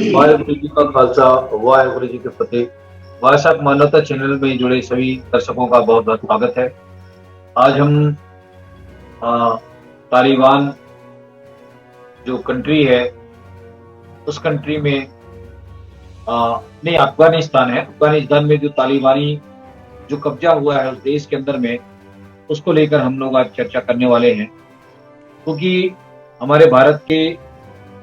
वाहेगुरु जी का खालसा, वाहेगुरु जी की फतेह। भाषा मानवता चैनल में जुड़े सभी दर्शकों का बहुत बहुत स्वागत है। आज हम अ, तालिबान जो कंट्री है, उस कंट्री में नहीं, अफगानिस्तान है। अफगानिस्तान में जो तालिबानी जो कब्जा हुआ है उस देश के अंदर में, उसको लेकर हम लोग आज चर्चा करने वाले हैं। क्योंकि हमारे भारत के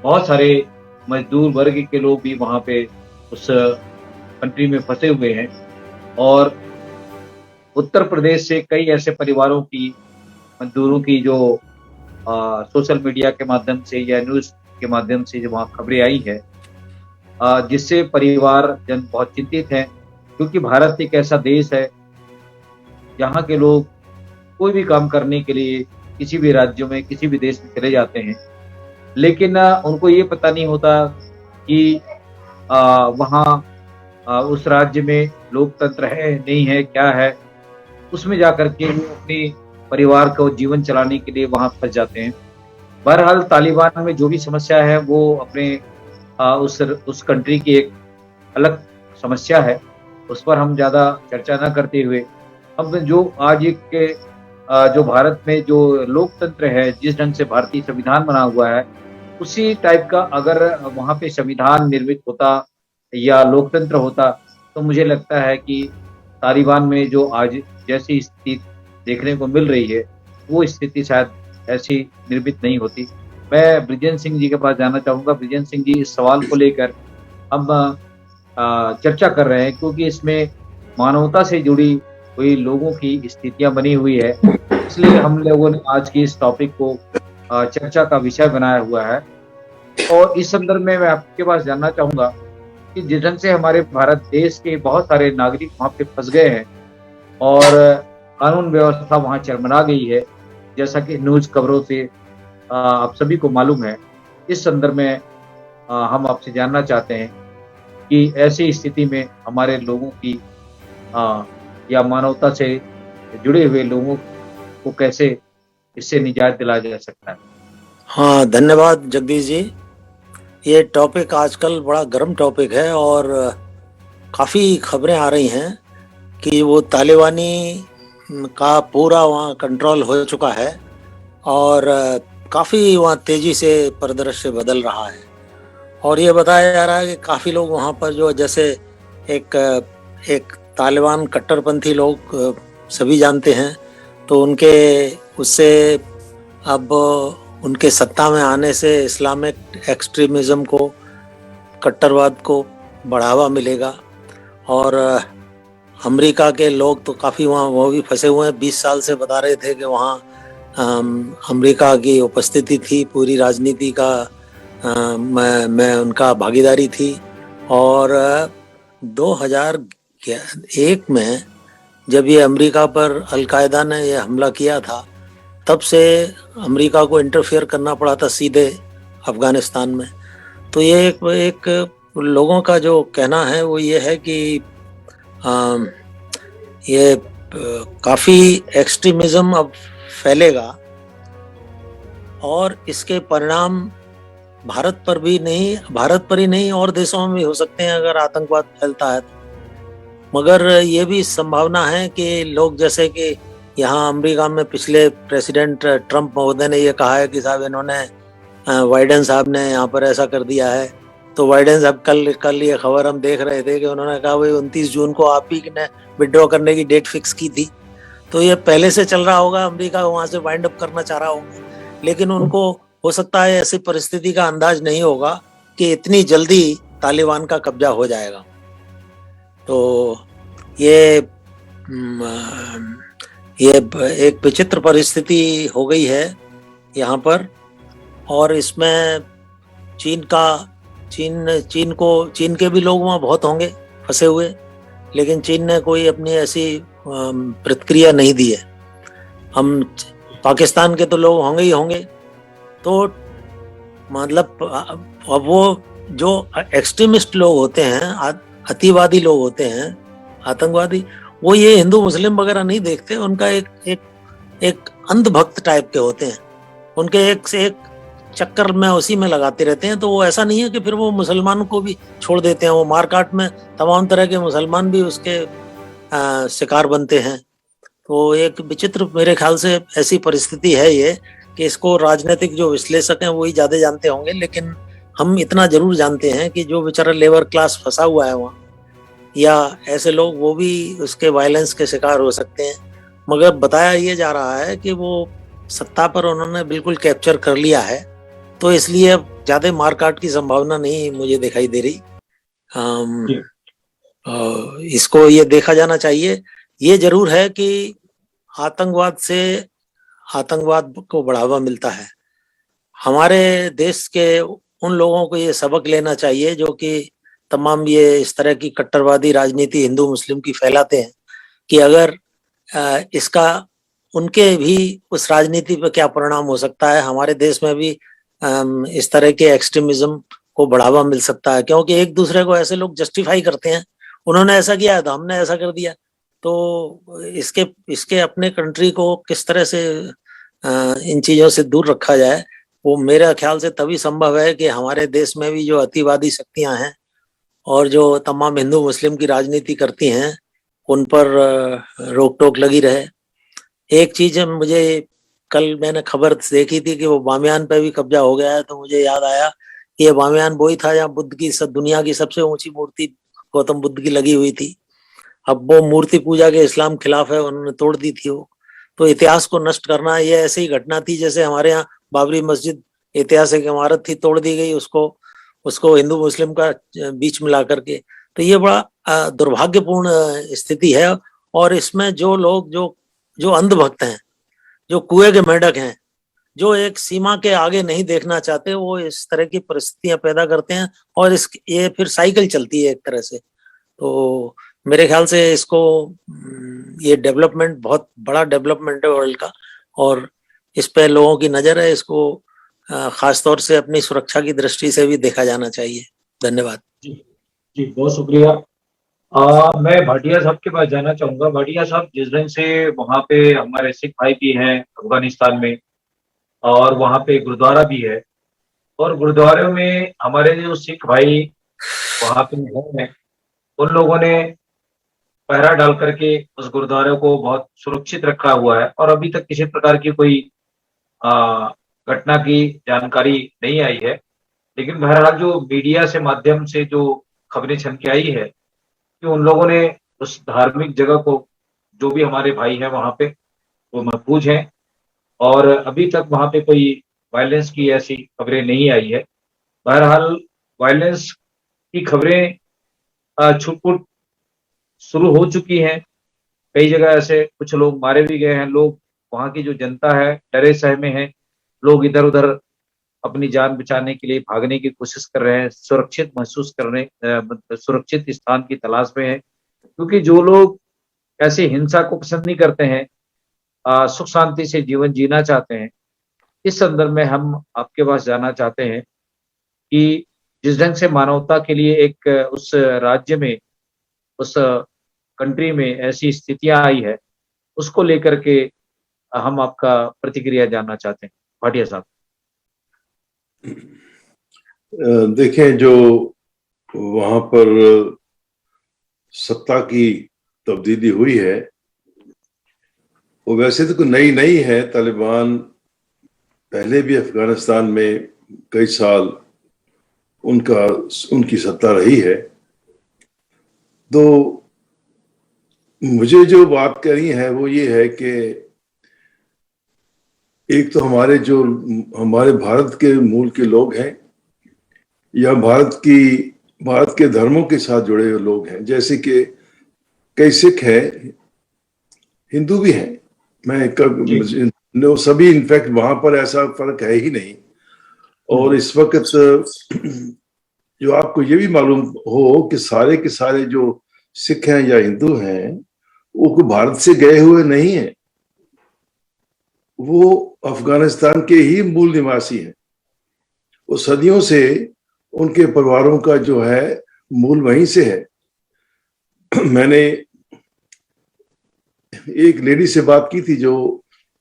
बहुत सारे मजदूर वर्ग के लोग भी वहाँ पे उस कंट्री में फंसे हुए हैं, और उत्तर प्रदेश से कई ऐसे परिवारों की, मजदूरों की जो सोशल मीडिया के माध्यम से या न्यूज़ के माध्यम से जो वहाँ खबरें आई है, जिससे परिवार जन बहुत चिंतित हैं। क्योंकि भारत एक ऐसा देश है जहाँ के लोग कोई भी काम करने के लिए किसी भी राज्यों में, किसी भी देश में चले जाते हैं, लेकिन उनको ये पता नहीं होता कि वहाँ उस राज्य में लोकतंत्र है, नहीं है, क्या है। उसमें जाकर के वो अपने परिवार को जीवन चलाने के लिए वहाँ फँस जाते हैं। बहरहाल तालिबान में जो भी समस्या है वो अपने उस कंट्री की एक अलग समस्या है। उस पर हम ज़्यादा चर्चा ना करते हुए, हम जो आज जो भारत में जो लोकतंत्र है, जिस ढंग से भारतीय संविधान बना हुआ है, उसी टाइप का अगर वहाँ पे संविधान निर्मित होता या लोकतंत्र होता, तो मुझे लगता है कि तालिबान में जो आज जैसी स्थिति देखने को मिल रही है, वो स्थिति शायद ऐसी निर्मित नहीं होती। मैं बृजेंद्र सिंह जी के पास जाना चाहूँगा। बृजेंद्र सिंह जी, इस सवाल को लेकर हम चर्चा कर रहे हैं, क्योंकि इसमें मानवता से जुड़ी हुई लोगों की स्थितियाँ बनी हुई है। इसलिए हम लोगों ने आज की इस टॉपिक को चर्चा का विषय बनाया हुआ है। और इस संदर्भ में मैं आपके पास जानना चाहूँगा कि जिस ढंग से हमारे भारत देश के बहुत सारे नागरिक वहाँ पे फँस गए हैं और कानून व्यवस्था वहाँ चरमरा गई है, जैसा कि न्यूज़ खबरों से आप सभी को मालूम है। इस संदर्भ में हम आपसे जानना चाहते हैं कि ऐसी स्थिति में हमारे लोगों की अ, या मानवता से जुड़े हुए लोगों को कैसे इससे निजात दिलाया जा सकता है? हाँ, धन्यवाद जगदीश जी। ये टॉपिक आजकल बड़ा गर्म टॉपिक है और काफ़ी खबरें आ रही हैं कि वो तालिबानी का पूरा वहाँ कंट्रोल हो चुका है और काफ़ी वहाँ तेज़ी से परिदृश्य बदल रहा है। और ये बताया जा रहा है कि काफ़ी लोग वहाँ पर जो जैसे एक एक तालिबान कट्टरपंथी लोग सभी जानते हैं, तो उनके उससे अब उनके सत्ता में आने से इस्लामिक एक्सट्रीमिज़म को, कट्टरवाद को बढ़ावा मिलेगा। और अमेरिका के लोग तो काफ़ी वहाँ वो भी फंसे हुए हैं। 20 साल से बता रहे थे कि वहाँ अमेरिका की उपस्थिति थी, पूरी राजनीति का मैं उनका भागीदारी थी। और 2001 में जब ये अमेरिका पर अलकायदा ने ये हमला किया था, तब से अमेरिका को इंटरफेयर करना पड़ा था सीधे अफगानिस्तान में। तो ये एक लोगों का जो कहना है वो ये है कि ये काफ़ी एक्सट्रीमिज़म अब फैलेगा और इसके परिणाम भारत पर ही नहीं और देशों में भी हो सकते हैं अगर आतंकवाद फैलता है। मगर ये भी संभावना है कि लोग, जैसे कि यहाँ अमेरिका में पिछले प्रेसिडेंट ट्रम्प महोदय ने ये कहा है कि साहब इन्होंने बाइडेन साहब ने यहाँ पर ऐसा कर दिया है। तो बाइडेन साहब कल ये खबर हम देख रहे थे कि उन्होंने कहा भाई 29 जून को आप ही ने विड्रॉ करने की डेट फिक्स की थी। तो ये पहले से चल रहा होगा, अमेरिका वहाँ से वाइंड अप करना चाह रहा होगा, लेकिन उनको हो सकता है ऐसी परिस्थिति का अंदाज नहीं होगा कि इतनी जल्दी तालिबान का कब्जा हो जाएगा। तो ये एक विचित्र परिस्थिति हो गई है यहाँ पर। और इसमें चीन के भी लोग वहाँ बहुत होंगे फंसे हुए, लेकिन चीन ने कोई अपनी ऐसी प्रतिक्रिया नहीं दी है। हम पाकिस्तान के तो लोग होंगे ही होंगे। तो मतलब अब वो जो एक्सट्रीमिस्ट लोग होते हैं, अतिवादी लोग होते हैं, आतंकवादी, वो ये हिंदू मुस्लिम वगैरह नहीं देखते। उनका एक अंधभक्त टाइप के होते हैं। उनके एक से एक चक्कर में उसी में लगाते रहते हैं। तो वो ऐसा नहीं है कि फिर वो मुसलमानों को भी छोड़ देते हैं, वो मारकाट में तमाम तरह के मुसलमान भी उसके शिकार बनते हैं। तो एक विचित्र, मेरे ख्याल से ऐसी परिस्थिति है ये, कि इसको राजनीतिक जो विश्लेषक हैं वही ज्यादा जानते होंगे, लेकिन हम इतना जरूर जानते हैं कि जो बेचारा लेबर क्लास फंसा हुआ है वहाँ, या ऐसे लोग, वो भी उसके वायलेंस के शिकार हो सकते हैं। मगर बताया ये जा रहा है कि वो सत्ता पर उन्होंने बिल्कुल कैप्चर कर लिया है, तो इसलिए अब ज्यादा मारकाट की संभावना नहीं मुझे दिखाई दे रही। जी इसको ये देखा जाना चाहिए। ये जरूर है कि आतंकवाद से, आतंकवाद को बढ़ावा मिलता है। हमारे देश के उन लोगों को ये सबक लेना चाहिए जो कि तमाम ये इस तरह की कट्टरवादी राजनीति हिंदू मुस्लिम की फैलाते हैं, कि अगर इसका उनके भी उस राजनीति पर क्या परिणाम हो सकता है। हमारे देश में भी इस तरह के एक्सट्रीमिज्म को बढ़ावा मिल सकता है, क्योंकि एक दूसरे को ऐसे लोग जस्टिफाई करते हैं, उन्होंने ऐसा किया है तो हमने ऐसा कर दिया। तो इसके इसके अपने कंट्री को किस तरह से इन चीजों से दूर रखा जाए, वो मेरे ख्याल से तभी संभव है कि हमारे देश में भी जो अतिवादी शक्तियां हैं और जो तमाम हिंदू मुस्लिम की राजनीति करती हैं, उन पर रोक टोक लगी रहे। एक चीज मुझे, कल मैंने खबर देखी थी कि वो बामियान पे भी कब्जा हो गया है, तो मुझे याद आया कि ये बामियान वही था जहाँ बुद्ध की दुनिया की सबसे ऊंची मूर्ति गौतम बुद्ध की लगी हुई थी। अब वो मूर्ति पूजा के इस्लाम खिलाफ है, उन्होंने तोड़ दी थी वो। तो इतिहास को नष्ट करना ये ऐसी ही घटना थी जैसे हमारे यहाँ बाबरी मस्जिद ऐतिहासिक इमारत थी, तोड़ दी गई, उसको उसको हिंदू मुस्लिम का बीच मिला करके। तो ये बड़ा दुर्भाग्यपूर्ण स्थिति है। और इसमें जो लोग जो जो अंधभक्त हैं, जो कुएं के मेंढक हैं, जो एक सीमा के आगे नहीं देखना चाहते, वो इस तरह की परिस्थितियां पैदा करते हैं, और ये फिर साइकिल चलती है एक तरह से। तो मेरे ख्याल से इसको, ये डेवलपमेंट बहुत बड़ा डेवलपमेंट है वर्ल्ड का, और इस पे लोगों की नजर है। इसको खासतौर से अपनी सुरक्षा की दृष्टि से भी देखा जाना चाहिए। धन्यवाद। जी जी, बहुत शुक्रिया। मैं भाटिया साहब के पास जाना चाहूंगा। भाटिया साहब, जिस दिन से वहाँ पे हमारे सिख भाई भी हैं अफगानिस्तान में, और वहाँ पे गुरुद्वारा भी है, और गुरुद्वारे में हमारे जो सिख भाई वहाँ पे हैं, उन लोगों ने पहरा डाल करके उस गुरुद्वारे को बहुत सुरक्षित रखा हुआ है, और अभी तक किसी प्रकार की कोई आ, घटना की जानकारी नहीं आई है। लेकिन बहरहाल जो मीडिया से माध्यम से जो खबरें छन के आई है कि उन लोगों ने उस धार्मिक जगह को, जो भी हमारे भाई हैं वहाँ पे, वो महफूज हैं, और अभी तक वहाँ पे कोई वायलेंस की ऐसी खबरें नहीं आई है। बहरहाल वायलेंस की खबरें छुटपुट शुरू हो चुकी हैं। कई जगह ऐसे कुछ लोग मारे भी गए हैं। लोग, वहाँ की जो जनता है, डरे सहमे है। लोग इधर उधर अपनी जान बचाने के लिए भागने की कोशिश कर रहे हैं, सुरक्षित महसूस करने, सुरक्षित स्थान की तलाश में है। क्योंकि जो लोग ऐसे हिंसा को पसंद नहीं करते हैं, सुख शांति से जीवन जीना चाहते हैं, इस संदर्भ में हम आपके पास जाना चाहते हैं कि जिस ढंग से मानवता के लिए एक उस राज्य में, उस कंट्री में ऐसी स्थितियां आई है, उसको लेकर के हम आपका प्रतिक्रिया जानना चाहते हैं। भाटिया साहब। देखें, जो वहां पर सत्ता की तब्दीली हुई है, वो वैसे तो कोई नई नहीं है। तालिबान पहले भी अफगानिस्तान में कई साल उनकी सत्ता रही है। तो मुझे जो बात करनी है वो ये है कि एक तो हमारे भारत के मूल के लोग हैं, या भारत के धर्मों के साथ जुड़े हुए लोग हैं, जैसे कि कई सिख हैं, हिंदू भी हैं। सभी, इनफैक्ट वहां पर ऐसा फर्क है ही नहीं। और इस वक्त जो आपको ये भी मालूम हो कि सारे के सारे जो सिख हैं या हिंदू हैं, वो भारत से गए हुए नहीं हैं, वो अफगानिस्तान के ही मूल निवासी हैं। वो सदियों से उनके परिवारों का जो है मूल वहीं से है। मैंने एक लेडी से बात की थी जो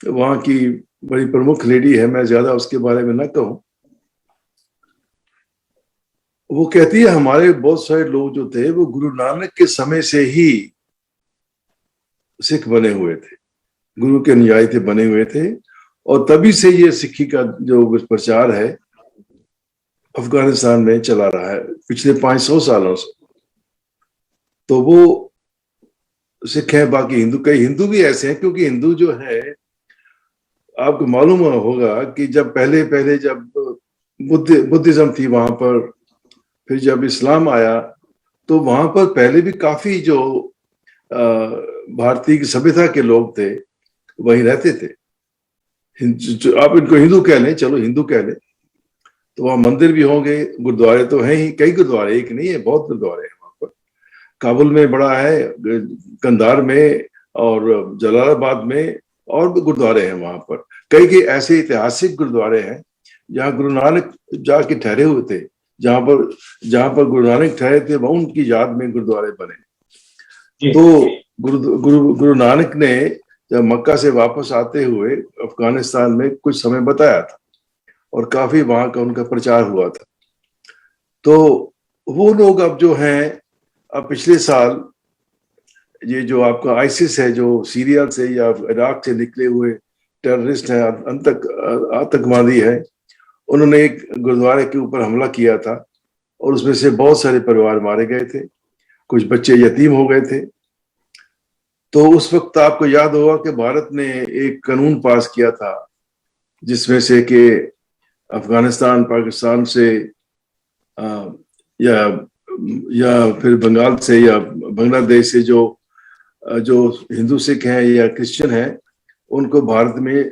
वहां की बड़ी प्रमुख लेडी है, मैं ज्यादा उसके बारे में न कहूं, वो कहती है हमारे बहुत सारे लोग जो थे वो गुरु नानक के समय से ही सिख बने हुए थे, गुरु के अनुयायी थे, बने हुए थे, और तभी से ये सिक्खी का जो प्रचार है अफगानिस्तान में चला रहा है पिछले 500 सालों से। तो वो सिख है, बाकी हिंदू, कई हिंदू भी ऐसे हैं, क्योंकि हिंदू जो है आपको मालूम होगा कि जब पहले पहले जब बुद्धिज्म थी वहां पर, फिर जब इस्लाम आया तो वहां पर पहले भी काफी जो भारतीय सभ्यता के लोग थे वहीं रहते थे। आप इनको हिंदू कह लें, चलो हिंदू कह लें, तो वहां मंदिर भी होंगे, गुरुद्वारे तो हैं ही, कई गुरुद्वारे, एक नहीं है, बहुत गुरुद्वारे हैं वहां पर। काबुल में बड़ा है, कंधार में और जलालाबाद में और भी गुरुद्वारे हैं वहां पर। कई कई ऐसे ऐतिहासिक गुरुद्वारे हैं जहाँ गुरु नानक जाके ठहरे हुए थे, जहां पर गुरु नानक ठहरे थे वह उनकी याद में गुरुद्वारे बने। तो गुरु नानक ने जब मक्का से वापस आते हुए अफगानिस्तान में कुछ समय बताया था और काफी वहां का उनका प्रचार हुआ था। तो वो लोग अब जो हैं, अब पिछले साल ये जो आपका आईसिस है, जो सीरिया से या इराक से निकले हुए टेररिस्ट हैं, आतंकवादी है, उन्होंने एक गुरुद्वारे के ऊपर हमला किया था और उसमें से बहुत सारे परिवार मारे गए थे, कुछ बच्चे यतीम हो गए थे। तो उस वक्त आपको याद होगा कि भारत ने एक कानून पास किया था जिसमें से कि अफगानिस्तान, पाकिस्तान से या फिर बंगाल से या बांग्लादेश से जो हिंदू सिख हैं या क्रिश्चियन हैं, उनको भारत में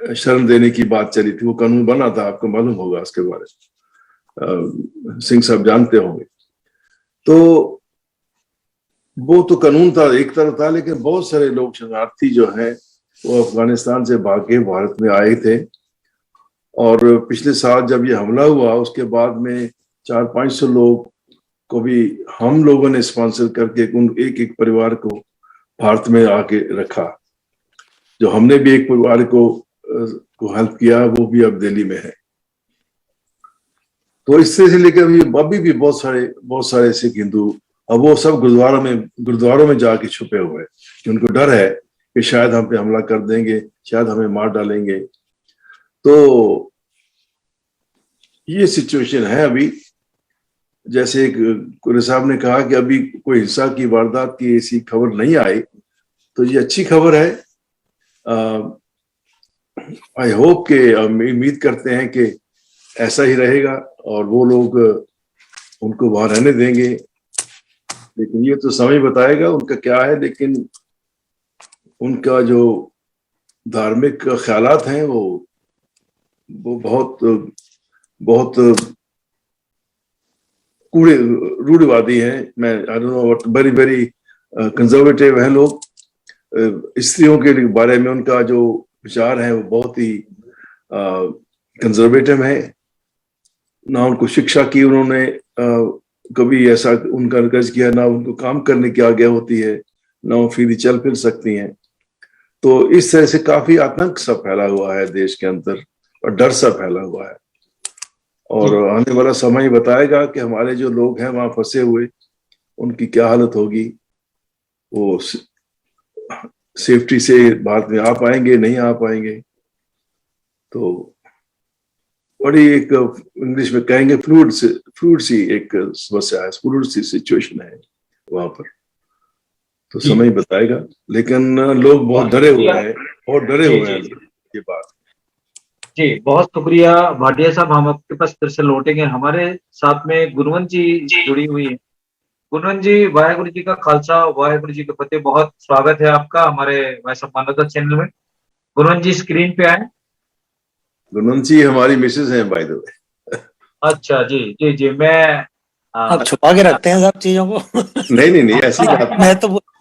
शरण देने की बात चली थी। वो कानून बना था, आपको मालूम होगा उसके बारे में, सिंह साहब जानते होंगे। तो वो तो कानून था, एक तरफ था, लेकिन बहुत सारे लोग शरणार्थी जो हैं वो अफगानिस्तान से भाग के भारत में आए थे। और पिछले साल जब ये हमला हुआ उसके बाद में 400-500 लोग को भी हम लोगों ने स्पॉन्सर करके एक एक परिवार को भारत में आके रखा। जो हमने भी एक परिवार को हेल्प किया, वो भी अब दिल्ली में है। तो इस तरह से लेकर अभी भी बहुत सारे सिख हिंदू अब वो सब गुरुद्वारों में जाके छुपे हुए हैं कि उनको डर है कि शायद हम पे हमला कर देंगे, शायद हमें मार डालेंगे। तो ये सिचुएशन है अभी। जैसे एक कुरे साहब ने कहा कि अभी कोई हिंसा की वारदात की ऐसी खबर नहीं आई, तो ये अच्छी खबर है। आई होप के उम्मीद करते हैं कि ऐसा ही रहेगा और वो लोग उनको वहां रहने देंगे, लेकिन ये तो समय बताएगा उनका क्या है। लेकिन उनका जो धार्मिक ख्यालात हैं वो बहुत कूड़े रूढ़िवादी हैं। मैं I don't know what, very conservative हैं लोग। स्त्रियों के बारे में उनका जो विचार है वो बहुत ही कंजर्वेटिव है। ना उनको शिक्षा की उन्होंने कभी ऐसा उनका इनकरेज किया, ना उनको काम करने की आज्ञा होती है, ना वो फ्रीली चल फिर सकती हैं। तो इस तरह से काफी आतंक सा फैला हुआ है देश के अंदर और डर सा फैला हुआ है। और आने वाला समय बताएगा कि हमारे जो लोग हैं वहां फंसे हुए उनकी क्या हालत होगी। वो सेफ्टी से भारत में आ पाएंगे, नहीं आ पाएंगे। तो बड़ी एक इंग्लिश में कहेंगे फ्लूइड सी एक समस्या है, फ्लूइड सी सिचुएशन है वहां पर। तो समय बताएगा, लेकिन लोग बहुत डरे हुए हैं ये बात। जी बहुत शुक्रिया भाटिया साहब, हम आपके पास फिर से लौटेंगे। हमारे साथ में गुणवंत जी जुड़ी हुई है। गुणवंत जी, वाहेगुरु जी का खालसा, वाहेगुरु जी के फतेह। बहुत स्वागत है आपका हमारे वैसा मानवता चैनल में। गुणवंत जी स्क्रीन पे आए। गुणवंत जी हमारी मिसेज हैं बाय द वे। अच्छा जी जी जी, मैं आप छुपा के रखते हैं सब चीजों को। नहीं ऐसी बात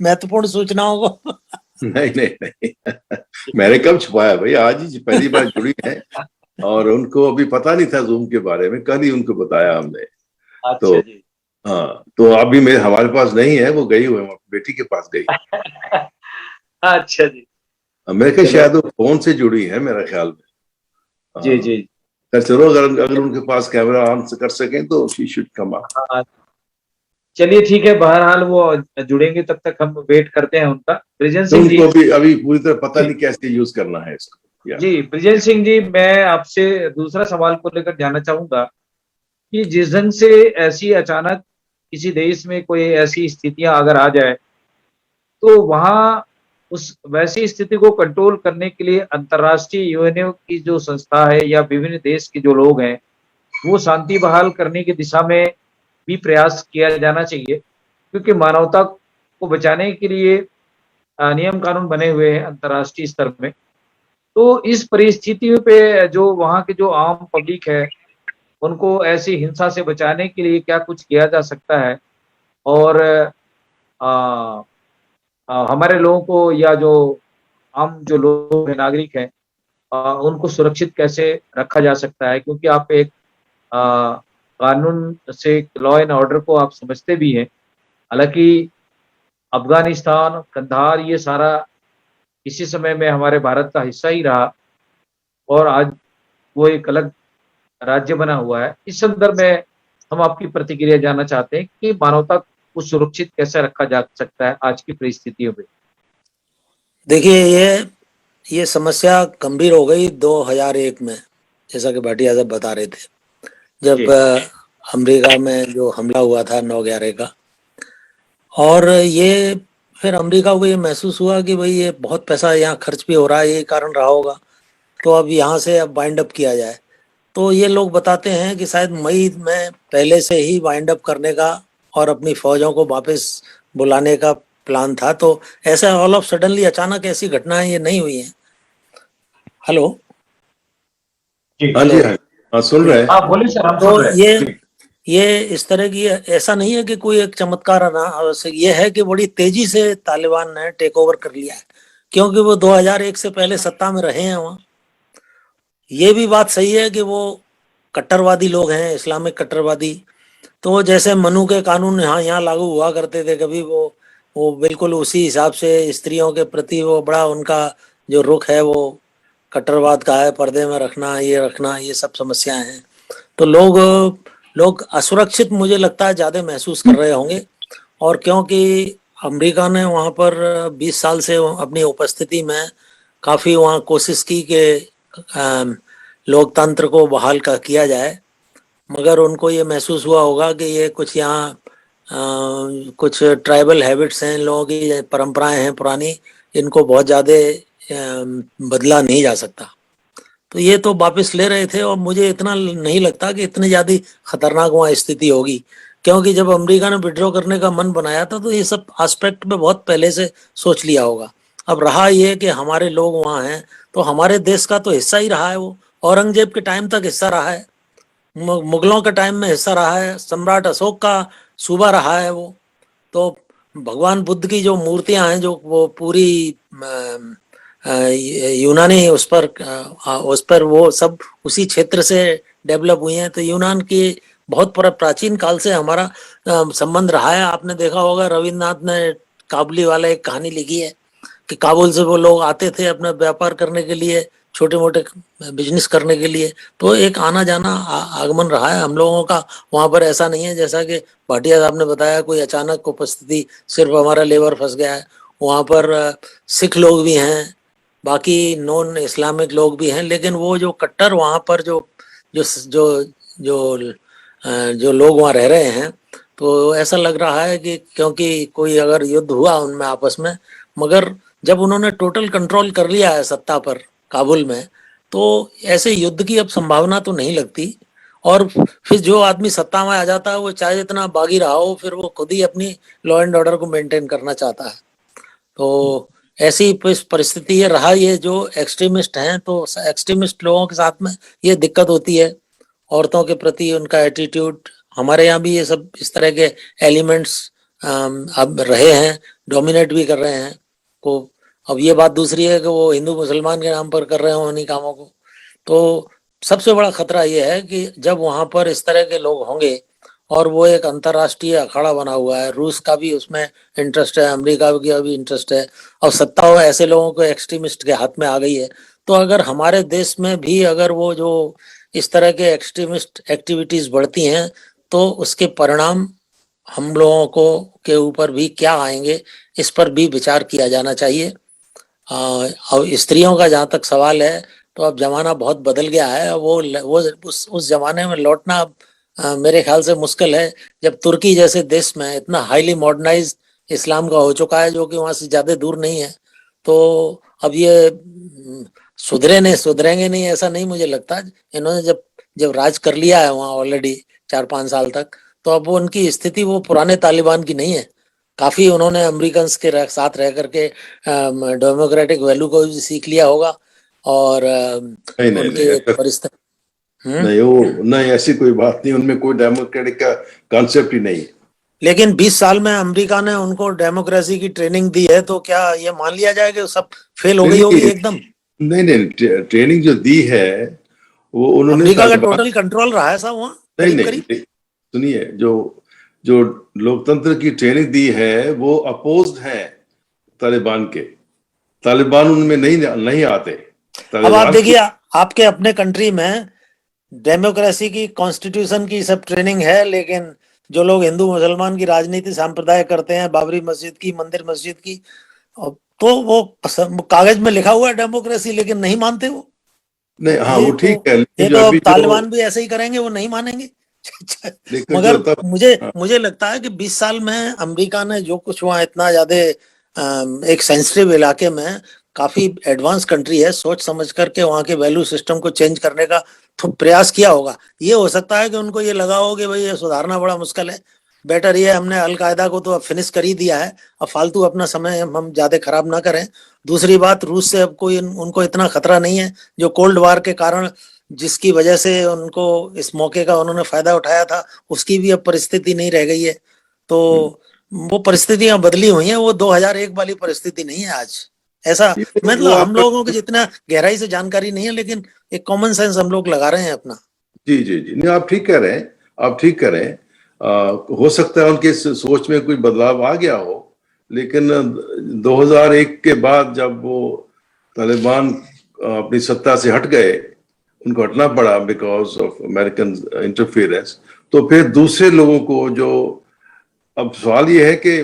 महत्वपूर्ण सूचनाओं को नहीं मैंने कब छुपाया भाई, आज ही पहली बार जुड़ी है और उनको अभी पता नहीं था जूम के बारे में, कल ही उनको बताया हमने। अच्छा तो जी। हाँ, तो अभी हमारे पास नहीं है, वो गई हुई बेटी के पास गई। अच्छा जी, मेरे ख्याल शायद वो फोन से जुड़ी है मेरा ख्याल में। जी जी चलो अगर अगर उनके पास कैमरा ऑन कर सकें तो शी शुड कम अप। हाँ, चलिए ठीक है, बहरहाल वो जुड़ेंगे, तब तक हम वेट करते हैं उनका। ब्रिजेश तो सिंह जी। उनको अभी अभी पूरी तरह पता जी नहीं कैसे यूज करना है इसको। जी, ब्रिजेश सिंह जी, मैं आपसे दूसरा सवाल को लेकर जानना चाहूंगा कि जिस ढंग से ऐसी अचानक किसी देश में कोई ऐसी स्थितियां अगर आ जाए, तो वहां उस वैसी स्थिति को कंट्रोल करने के लिए अंतर्राष्ट्रीय यूएनओ की जो संस्था है या विभिन्न देश के जो लोग हैं, वो शांति बहाल करने की दिशा में भी प्रयास किया जाना चाहिए, क्योंकि मानवता को बचाने के लिए नियम कानून बने हुए हैं अंतर्राष्ट्रीय स्तर में। तो इस परिस्थिति पे जो वहाँ की जो आम पब्लिक है, उनको ऐसी हिंसा से बचाने के लिए क्या कुछ किया जा सकता है? और अ, हमारे लोगों को या जो आम जो लोग हैं, नागरिक हैं, उनको सुरक्षित कैसे रखा जा सकता है? क्योंकि आप एक कानून से, लॉ एंड ऑर्डर को आप समझते भी हैं। हालांकि अफगानिस्तान, कंधार, ये सारा किसी समय में हमारे भारत का हिस्सा ही रहा और आज वो एक अलग राज्य बना हुआ है। इस संदर्भ में हम आपकी प्रतिक्रिया जानना चाहते हैं कि मानवता को सुरक्षित कैसे रखा जा सकता है आज की परिस्थितियों में? देखिए, ये समस्या गंभीर हो गई 2001 में, जैसा कि भाटिया साहब बता रहे थे, जब जी अमेरिका में जो हमला हुआ था 9/11 का। और ये फिर अमेरिका को ये महसूस हुआ कि भाई ये बहुत पैसा यहाँ खर्च भी हो रहा है, ये कारण रहा होगा, तो अब यहाँ से अब वाइंड अप किया जाए। तो ये लोग बताते हैं कि शायद मई में पहले से ही वाइंड अप करने का और अपनी फौजों को वापस बुलाने का प्लान था। तो ऐसा ऑल ऑफ सडनली अचानक ऐसी घटनाएं ये नहीं हुई हैं। हेलो जी हाँ हेलो जी, हाँ हाँ, सुन जी। रहे हैं। हाँ, बोलिए सर, हम तो सुन रहे हैं जी। ये इस तरह की, ऐसा नहीं है कि कोई एक चमत्कार है ना, आवश्यक ये है कि बड़ी तेजी से तालिबान ने टेक ओवर कर लिया है, क्योंकि वो 2001 से पहले सत्ता में रहे हैं वहाँ। ये भी बात सही है कि वो कट्टरवादी लोग हैं, इस्लामिक कट्टरवादी। तो जैसे मनु के कानून यहाँ यहाँ लागू हुआ करते थे कभी, वो बिल्कुल उसी हिसाब से स्त्रियों के प्रति वो बड़ा उनका जो रुख है वो कट्टरवाद का है, पर्दे में रखना, ये सब समस्याएं हैं। तो लोग लोग असुरक्षित मुझे लगता है ज़्यादा महसूस कर रहे होंगे। और क्योंकि अमेरिका ने वहाँ पर 20 साल से अपनी उपस्थिति में काफ़ी वहाँ कोशिश की कि लोकतंत्र को बहाल का किया जाए, मगर उनको ये महसूस हुआ होगा कि ये कुछ यहाँ कुछ ट्राइबल हैबिट्स हैं, लोगों की परंपराएं हैं पुरानी, इनको बहुत ज़्यादा बदला नहीं जा सकता। तो ये तो वापस ले रहे थे, और मुझे इतना नहीं लगता कि इतनी ज़्यादा खतरनाक वहाँ स्थिति होगी, क्योंकि जब अमेरिका ने विड्रॉ करने का मन बनाया था तो ये सब एस्पेक्ट में बहुत पहले से सोच लिया होगा। अब रहा ये कि हमारे लोग वहाँ हैं, तो हमारे देश का तो हिस्सा ही रहा है वो, औरंगजेब के टाइम तक हिस्सा रहा है, मुगलों के टाइम में हिस्सा रहा है, सम्राट अशोक का सूबा रहा है वो। तो भगवान बुद्ध की जो मूर्तियां हैं, जो वो पूरी यूनानी उस पर वो सब उसी क्षेत्र से डेवलप हुई हैं। तो यूनान की बहुत प्राचीन काल से हमारा संबंध रहा है। आपने देखा होगा रविन्द्रनाथ ने काबुली वाला एक कहानी लिखी है कि काबुल से वो लोग आते थे अपना व्यापार करने के लिए, छोटे मोटे बिजनेस करने के लिए। तो एक आना जाना आगमन रहा है हम लोगों का वहां पर। ऐसा नहीं है जैसा कि भाटिया साहब ने बताया कोई अचानक उपस्थिति, सिर्फ हमारा लेबर फंस गया है। वहां पर सिख लोग भी हैं, बाकी नॉन इस्लामिक लोग भी हैं, लेकिन वो जो कट्टर वहां पर जो जो जो जो जो लोग वहाँ रह रहे हैं, तो ऐसा लग रहा है कि क्योंकि कोई अगर युद्ध हुआ उनमें आपस में, मगर जब उन्होंने टोटल कंट्रोल कर लिया है सत्ता पर काबुल में, तो ऐसे युद्ध की अब संभावना तो नहीं लगती। और फिर जो आदमी सत्ता में आ जाता है वो चाहे जितना बागी रहा हो, फिर वो खुद ही अपनी लॉ एंड ऑर्डर को मेंटेन करना चाहता है। तो ऐसी परिस्थिति ये रहा। ये जो एक्सट्रीमिस्ट हैं, तो एक्सट्रीमिस्ट लोगों के साथ में ये दिक्कत होती है, औरतों के प्रति उनका एटीट्यूड। हमारे यहाँ भी ये सब इस तरह के एलिमेंट्स अब रहे हैं, डोमिनेट भी कर रहे हैं को। अब ये बात दूसरी है कि वो हिंदू मुसलमान के नाम पर कर रहे हो उन्हीं कामों को। तो सबसे बड़ा खतरा ये है कि जब वहां पर इस तरह के लोग होंगे, और वो एक अंतर्राष्ट्रीय अखाड़ा बना हुआ है, रूस का भी उसमें इंटरेस्ट है, अमेरिका का भी इंटरेस्ट है, और सत्ता हो ऐसे लोगों को एक्सट्रीमिस्ट के हाथ में आ गई है। तो अगर हमारे देश में भी अगर वो जो इस तरह के एक्सट्रीमिस्ट एक्टिविटीज बढ़ती हैं तो उसके परिणाम हम लोगों को के ऊपर भी क्या आएंगे, इस पर भी विचार किया जाना चाहिए। और स्त्रियों का जहाँ तक सवाल है, तो अब जमाना बहुत बदल गया है। वो उस जमाने में लौटना अब मेरे ख्याल से मुश्किल है, जब तुर्की जैसे देश में इतना हाईली मॉडर्नाइज्ड इस्लाम का हो चुका है, जो कि वहां से ज्यादा दूर नहीं है। तो अब ये सुधरेंगे नहीं, ऐसा नहीं मुझे लगता। इन्होंने जब जब राज कर लिया है वहाँ ऑलरेडी 4-5 साल तक, तो अब वो उनकी स्थिति वो पुराने तालिबान की नहीं है। काफी उन्होंने अमेरिकन के साथ रह करके डेमोक्रेटिक वैल्यू को भी सीख लिया होगा, और नहीं नहीं नहीं, उनके ऐसा परिस्थिति नहीं, वो नहीं, ऐसी कोई बात नहीं, उनमें कोई डेमोक्रेटिक का कॉन्सेप्ट ही नहीं है। लेकिन 20 साल में अमेरिका ने उनको डेमोक्रेसी की ट्रेनिंग दी है, तो क्या ये मान लिया जाए कि सब फेल हो गई नहीं होगी एकदम? नहीं नहीं, ट्रेनिंग जो दी है वो उन्होंने अमेरिका का तालिबान, टोटल कंट्रोल रहा है साहब वहाँ नहीं करीब नहीं, करीब। सुनिए, जो जो लोकतंत्र की ट्रेनिंग दी है वो अपोज्ड है तालिबान के। तालिबान उनमें नहीं नहीं आते। अब आप तालिबान देखिए, आपके अपने कंट्री में डेमोक्रेसी की, कॉन्स्टिट्यूशन की सब ट्रेनिंग है, लेकिन जो लोग हिंदू मुसलमान की राजनीति सांप्रदाय करते हैं, बाबरी मस्जिद की, मंदिर मस्जिद की, तो वो कागज में लिखा हुआ है डेमोक्रेसी, लेकिन नहीं मानते वो। नहीं, हाँ ये वो तो ठीक है, लेकिन ये जो तो अब अभी जो तालिबान भी ऐसे ही करेंगे, वो नहीं मानेंगे। लेकिन जो मगर तब, मुझे हाँ, मुझे लगता है कि 20 साल में अमेरिका ने जो कुछ वहाँ इतना ज्यादा एक सेंसिटिव इलाके में, काफी एडवांस कंट्री है, सोच समझ करके वहाँ के वैल्यू सिस्टम को चेंज करने का तो प्रयास किया होगा। ये हो सकता है कि उनको ये लगा हो कि भाई ये सुधारना बड़ा मुश्किल है, बेटर ये हमने अलकायदा को तो अब फिनिश कर ही दिया है, अब फालतू अपना समय हम ज्यादा खराब ना करें। दूसरी बात, रूस से अब कोई उनको इतना खतरा नहीं है, जो कोल्ड वार के कारण जिसकी वजह से उनको इस मौके का उन्होंने फायदा उठाया था, उसकी भी अब परिस्थिति नहीं रह गई है। तो वो परिस्थितियां बदली हुई हैं, वो 2001 वाली परिस्थिति नहीं है आज। ऐसा वो मतलब हम आपका, लोगों को जितना गहराई से जानकारी नहीं है, लेकिन एक कॉमन सेंस हम लोग लगा रहे हैं अपना। जी जी जी, नहीं आप ठीक कह रहे हैं, आप ठीक कह रहे हैं। हो सकता है उनके सोच में कोई बदलाव आ गया हो, लेकिन 2001 के बाद जब वो तालिबान अपनी सत्ता से हट गए, उनको हटना पड़ा बिकॉज ऑफ अमेरिकन इंटरफेरेंस, तो फिर दूसरे लोगों को जो, अब सवाल ये है कि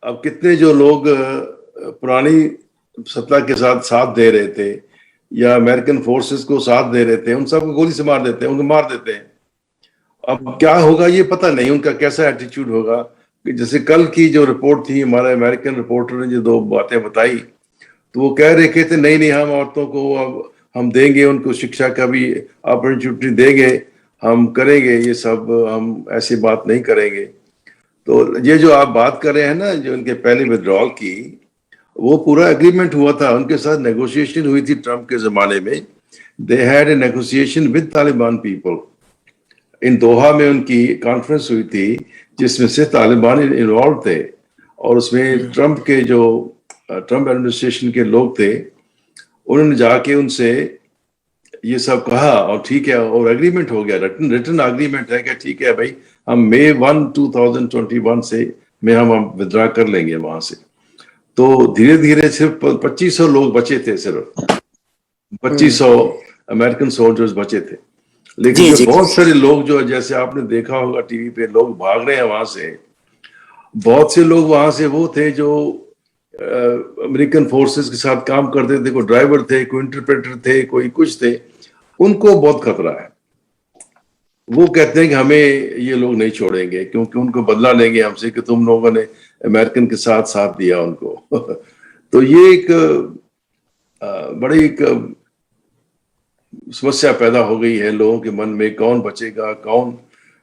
अब कितने जो लोग पुरानी सत्ता के साथ साथ दे रहे थे या अमेरिकन फोर्सेस को साथ दे रहे थे, उन सबको गोली से मार देते हैं, उनको मार देते हैं। अब क्या होगा ये पता नहीं, उनका कैसा एटीट्यूड होगा। कि जैसे कल की जो रिपोर्ट थी, हमारे अमेरिकन रिपोर्टर ने जो 2 बातें बताई, तो वो कह रहे थे नहीं नहीं, हम औरतों को अब हम देंगे, उनको शिक्षा का भी अपॉर्चुनिटी देंगे, हम करेंगे ये सब, हम ऐसी बात नहीं करेंगे। तो ये जो आप बात कर रहे हैं ना, जो उनके पहले विड्रॉल की, वो पूरा एग्रीमेंट हुआ था, उनके साथ नेगोशिएशन हुई थी ट्रम्प के जमाने में। They had a negotiation with Taliban people in Doha में, उनकी कॉन्फ्रेंस हुई थी जिसमें से तालिबान इन्वॉल्व थे, और उसमें ट्रम्प के जो ट्रम्प एडमिनिस्ट्रेशन के लोग थे, उन्होंने जाके उनसे ये सब कहा, और ठीक है, और एग्रीमेंट हो गया, रिटन एग्रीमेंट है कि ठीक है भाई, हम May 1, 2021 से में हम विड्रॉ कर लेंगे वहां से। तो धीरे धीरे सिर्फ 2500 लोग बचे थे, सिर्फ 2500 अमेरिकन सोल्जर्स बचे थे। लेकिन जो बहुत सारे लोग, जो जैसे आपने देखा होगा टीवी पे, लोग भाग रहे हैं वहां से। बहुत से लोग वहां से वो थे जो अमेरिकन फोर्सेस के साथ काम करते थे, कोई ड्राइवर थे, कोई इंटरप्रेटर थे, कोई कुछ थे, उनको बहुत खतरा है। वो कहते हैं कि हमें ये लोग नहीं छोड़ेंगे, क्योंकि उनको बदला लेंगे हमसे कि तुम लोगों ने अमेरिकन के साथ साथ दिया उनको। तो ये एक बड़ी एक समस्या पैदा हो गई है लोगों के मन में, कौन बचेगा, कौन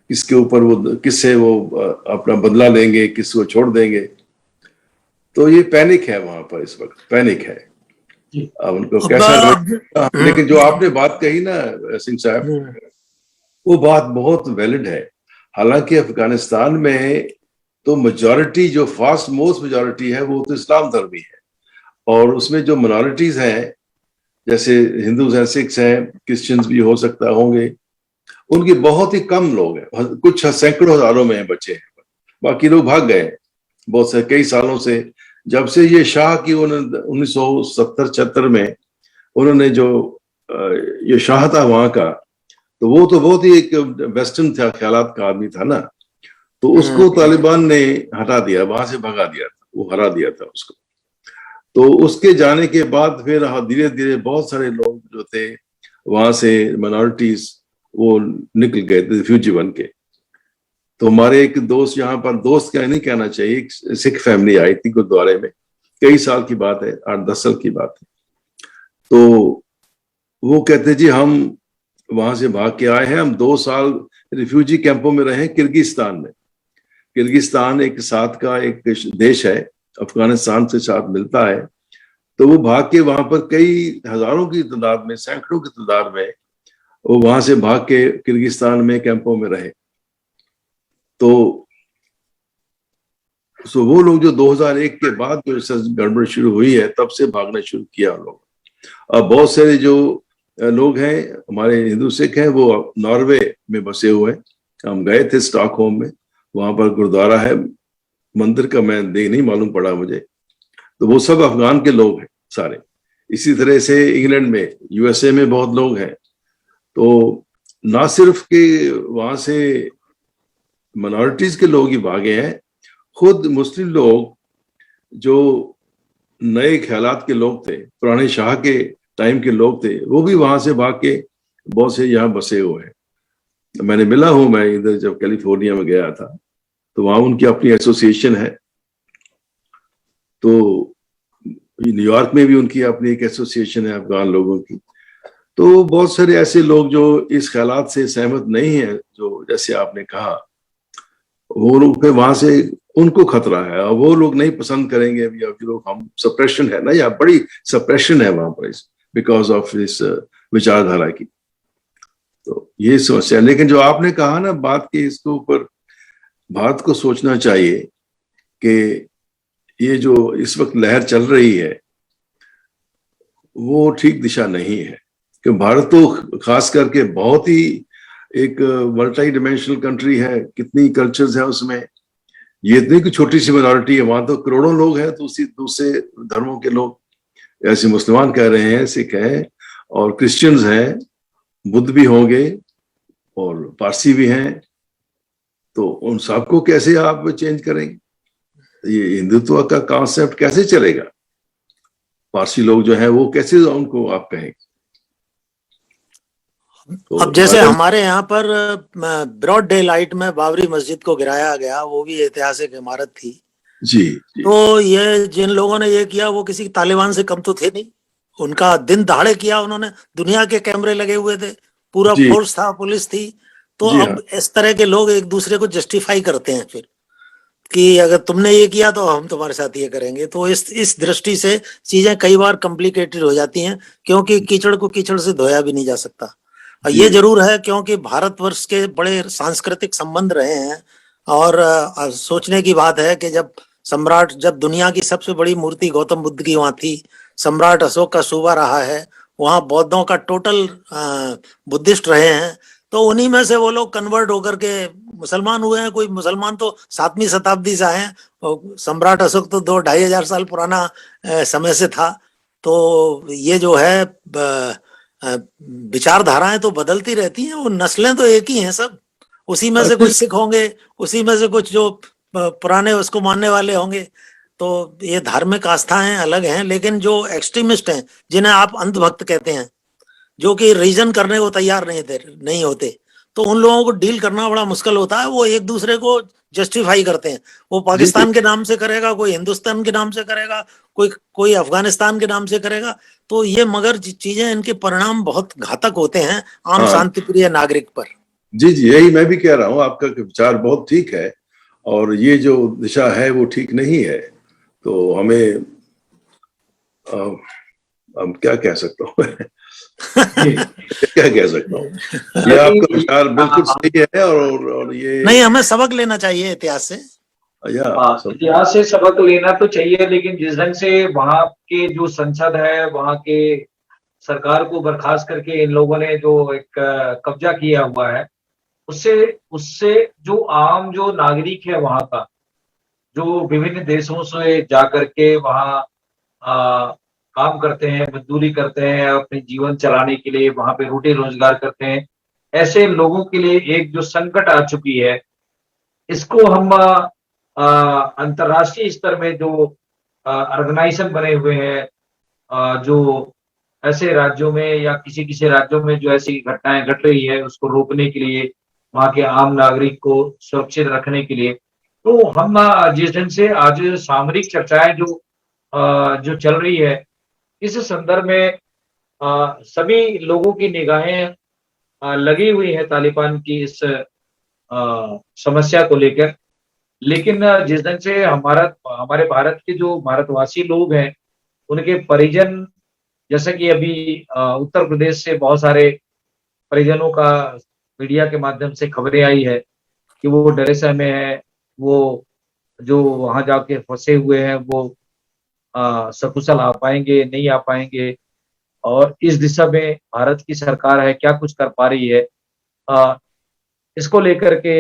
किसके ऊपर वो, किससे वो अपना बदला लेंगे, किसको छोड़ देंगे। तो ये पैनिक है वहां पर, इस वक्त पैनिक है। अब उनको कैसा, लेकिन जो आपने बात कही ना सिंह साहब, वो बात बहुत वैलिड है। हालांकि अफगानिस्तान में तो मेजॉरिटी, जो फास्ट मोस्ट मेजॉरिटी है, वो तो इस्लाम धर्मी है, और उसमें जो मिनॉरिटीज हैं, जैसे हिंदूज हैं, सिख्स हैं, क्रिश्चियंस भी हो सकता होंगे, उनके बहुत ही कम लोग हैं, कुछ सैकड़ों हजारों में बच्चे हैं, बाकी लोग भाग गए बहुत से, कई सालों से। जब से ये शाह की 1970-76 में उन्होंने जो ये शाह था वहां का, तो वो तो बहुत ही एक वेस्टर्न था, ख्यालात का आदमी था ना, तो उसको तालिबान ने हटा दिया, वहां से भगा दिया था, वो हरा दिया था उसको। तो उसके जाने के बाद फिर धीरे धीरे बहुत सारे लोग जो थे वहां से, माइनॉरिटीज, वो निकल गए थे रिफ्यूजी बन के। तो हमारे एक दोस्त यहाँ पर, दोस्त क्या नहीं कहना चाहिए, एक सिख फैमिली आई थी गुरुद्वारे में, कई साल की बात है, 8-10 साल की बात है। तो वो कहते जी हम वहां से भाग के आए हैं, हम 2 साल रिफ्यूजी कैंपों में रहे किर्गिस्तान में। किर्गिस्तान एक साथ का एक देश है, अफगानिस्तान से साथ मिलता है। तो वो भाग के वहां पर कई हजारों की तादाद में, सैकड़ों की तादाद में वो वहां से भाग के किर्गिस्तान में कैंपों में रहे। तो वो लोग जो 2001 के बाद जो गड़बड़ शुरू हुई है, तब से भागना शुरू किया लोग। अब बहुत सारे जो लोग हैं हमारे हिंदू सिख हैं, वो नॉर्वे में बसे हुए हैं। हम गए थे स्टॉकहोम में, वहां पर गुरुद्वारा है, मंदिर का मैं नहीं मालूम पड़ा मुझे। तो वो सब अफगान के लोग हैं सारे। इसी तरह से इंग्लैंड में, यूएसए में बहुत लोग हैं। तो ना सिर्फ के वहां से माइनॉरिटीज के लोग ही भागे हैं, खुद मुस्लिम लोग जो नए ख्यालात के लोग थे, पुराने शाह के टाइम के लोग थे, वो भी वहां से भाग के बहुत से यहाँ बसे हुए हैं। मैंने मिला हूं, मैं इधर जब कैलिफोर्निया में गया था, तो वहां उनकी अपनी एसोसिएशन है। तो न्यूयॉर्क में भी उनकी अपनी एक एसोसिएशन है अफगान लोगों की। तो बहुत सारे ऐसे लोग जो इस ख्यालात से सहमत नहीं है, जो जैसे आपने कहा, वो लोग फिर वहां से उनको खतरा है, और वो लोग नहीं पसंद करेंगे। या लोग, हम सप्रेशन है ना, या बड़ी सप्रेशन है वहां पर बिकॉज ऑफ इस विचारधारा की। तो ये समस्या। लेकिन जो आपने कहा ना बात की, इसके ऊपर भारत को सोचना चाहिए कि ये जो इस वक्त लहर चल रही है वो ठीक दिशा नहीं है। कि भारत तो खास करके बहुत ही एक मल्टी डिमेंशनल कंट्री है, कितनी कल्चर्स है उसमें। ये इतनी की छोटी सी माइनॉरिटी है, वहां तो करोड़ों लोग हैं, दूसरे धर्मों के लोग, ऐसे मुसलमान कह रहे हैं, सिख हैं और क्रिश्चियंस हैं, बुद्ध भी होंगे और पारसी भी हैं। तो उन सबको कैसे आप चेंज करेंगे? ये हिंदुत्व का कॉन्सेप्ट कैसे चलेगा? पारसी लोग जो है वो कैसे उनको आप कहेंगे? तो अब जैसे हमारे यहाँ पर ब्रॉड डे लाइट में बाबरी मस्जिद को गिराया गया, वो भी ऐतिहासिक इमारत थी जी। तो ये जिन लोगों ने ये किया वो किसी तालिबान से कम तो थे नहीं। उनका दिन दहाड़े किया उन्होंने, दुनिया के कैमरे लगे हुए थे, पूरा फोर्स था, पुलिस थी। तो अब इस तरह के लोग एक दूसरे को जस्टिफाई करते हैं फिर कि अगर तुमने ये किया तो हम तुम्हारे साथ ये करेंगे। तो इस दृष्टि से चीजें कई बार कॉम्प्लिकेटेड हो जाती हैं, क्योंकि कीचड़ को कीचड़ से धोया भी नहीं जा सकता। ये जरूर है क्योंकि भारतवर्ष के बड़े सांस्कृतिक संबंध रहे हैं, और सोचने की बात है कि जब दुनिया की सबसे बड़ी मूर्ति गौतम बुद्ध की वहां थी, सम्राट अशोक का सूबा रहा है, वहां बौद्धों का टोटल बुद्धिस्ट रहे हैं, तो उन्हीं में से वो लोग कन्वर्ट होकर के मुसलमान हुए हैं। कोई मुसलमान तो 7वीं शताब्दी से आए हैं, सम्राट अशोक तो 2-2.5 हजार साल पुराना समय से था। तो ये जो है विचारधाराएं तो बदलती रहती हैं, वो नस्लें तो एक ही हैं सब। उसी में से कुछ सिख होंगे, उसी में से कुछ जो पुराने उसको मानने वाले होंगे। तो ये धार्मिक आस्थाएं अलग हैं, लेकिन जो एक्सट्रीमिस्ट हैं, जिन्हें आप अंधभक्त कहते हैं, जो कि रीजन करने को तैयार नहीं होते, तो उन लोगों को डील करना बड़ा मुश्किल होता है। वो एक दूसरे को जस्टिफाई करते हैं। वो पाकिस्तान के नाम से करेगा, कोई हिंदुस्तान के नाम से करेगा, कोई अफगानिस्तान के नाम से करेगा। तो ये मगर चीजें, इनके परिणाम बहुत घातक होते हैं आम शांति प्रिय नागरिक पर। जी, यही मैं भी कह रहा हूँ, आपका विचार बहुत ठीक है, और ये जो दिशा है वो ठीक नहीं है। तो हमें हम क्या कह सकता हूँ क्या कह सकता हूँ, ये आपका विचार बिल्कुल सही है। और ये नहीं, हमें सबक लेना चाहिए इतिहास से। इतिहास से सबक लेना तो चाहिए, लेकिन जिस ढंग से वहां के जो संसद है, वहां के सरकार को बर्खास्त करके इन लोगों ने जो एक कब्जा किया हुआ है, उससे जो आम जो नागरिक है वहां का, जो विभिन्न देशों से जाकर के वहां काम करते हैं, मजदूरी करते हैं, अपने जीवन चलाने के लिए वहां पे रोटी रोजगार करते हैं, ऐसे लोगों के लिए एक जो संकट आ चुकी है, इसको हम अंतर्राष्ट्रीय स्तर में जो ऑर्गेनाइजेशन बने हुए हैं, जो ऐसे राज्यों में या किसी-किसी राज्यों में जो ऐसी घटनाएँ घट रही है, उसको रोकने के लिए, वहाँ के आम नागरिक को सुरक्षित रखने के लिए, तो हम जिस दिन से आज सामरिक चर्चाएँ जो चल रही है, इस संदर्भ में सभी लोगों की निगाहें लगी हुई है तालिबान की इस समस्या को लेकर। लेकिन जिस दिन से हमारे भारत के जो भारतवासी लोग हैं, उनके परिजन, जैसा कि अभी उत्तर प्रदेश से बहुत सारे परिजनों का मीडिया के माध्यम से खबरें आई है कि वो डरे सहमे हैं, वो जो वहाँ जाके फँसे हुए हैं, वो सकुशल आ पाएँगे, नहीं आ पाएँगे, और इस दिशा में भारत की सरकार है, क्या कुछ कर पा रही है? अ, इसको लेकर के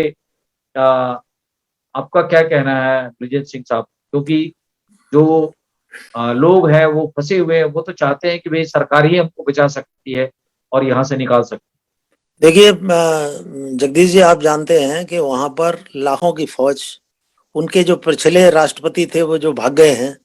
आपका क्या कहना है ब्रिजेश सिंह साहब? क्योंकि जो लोग हैं वो फँसे हुए हैं, वो तो चाहते हैं कि भई सरकार ही हमको बचा सकती है और यहाँ से निकाल सकती है। देखिए जगदीश जी, आप जानते हैं कि वहां पर लाखों की फौज, उनके जो पिछले राष्ट्रपति थे वो जो भाग गए हैं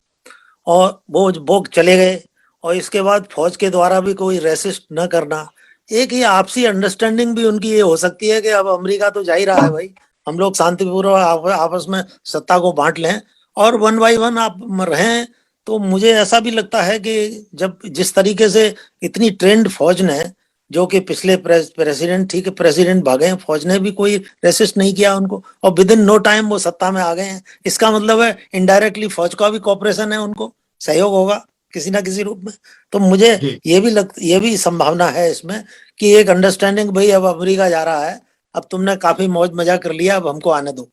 और वो चले गए, और इसके बाद फौज के द्वारा भी कोई रेसिस्ट न करना, एक ये आपसी अंडरस्टैंडिंग भी उनकी ये हो सकती है कि अब अमेरिका तो जा ही रहा है भाई, हम लोग शांतिपूर्वक आपस में सत्ता को बांट लें और वन बाई वन आप रहें। तो मुझे ऐसा भी लगता है कि जब जिस तरीके से इतनी ट्रेंड फौज ने, जो कि पिछले प्रेसिडेंट, ठीक है प्रेसिडेंट भागे हैं, फौज ने भी कोई रेसिस्ट नहीं किया उनको और विद इन नो टाइम वो सत्ता में आ गए हैं, इसका मतलब है इनडायरेक्टली फौज का भी कॉपरेशन है, उनको सहयोग होगा किसी ना किसी रूप में। तो मुझे ये भी संभावना है इसमें कि एक अंडरस्टैंडिंग, भाई अब अमेरिका जा रहा है, अब तुमने काफी मौज मजा कर लिया, अब हमको आने दो।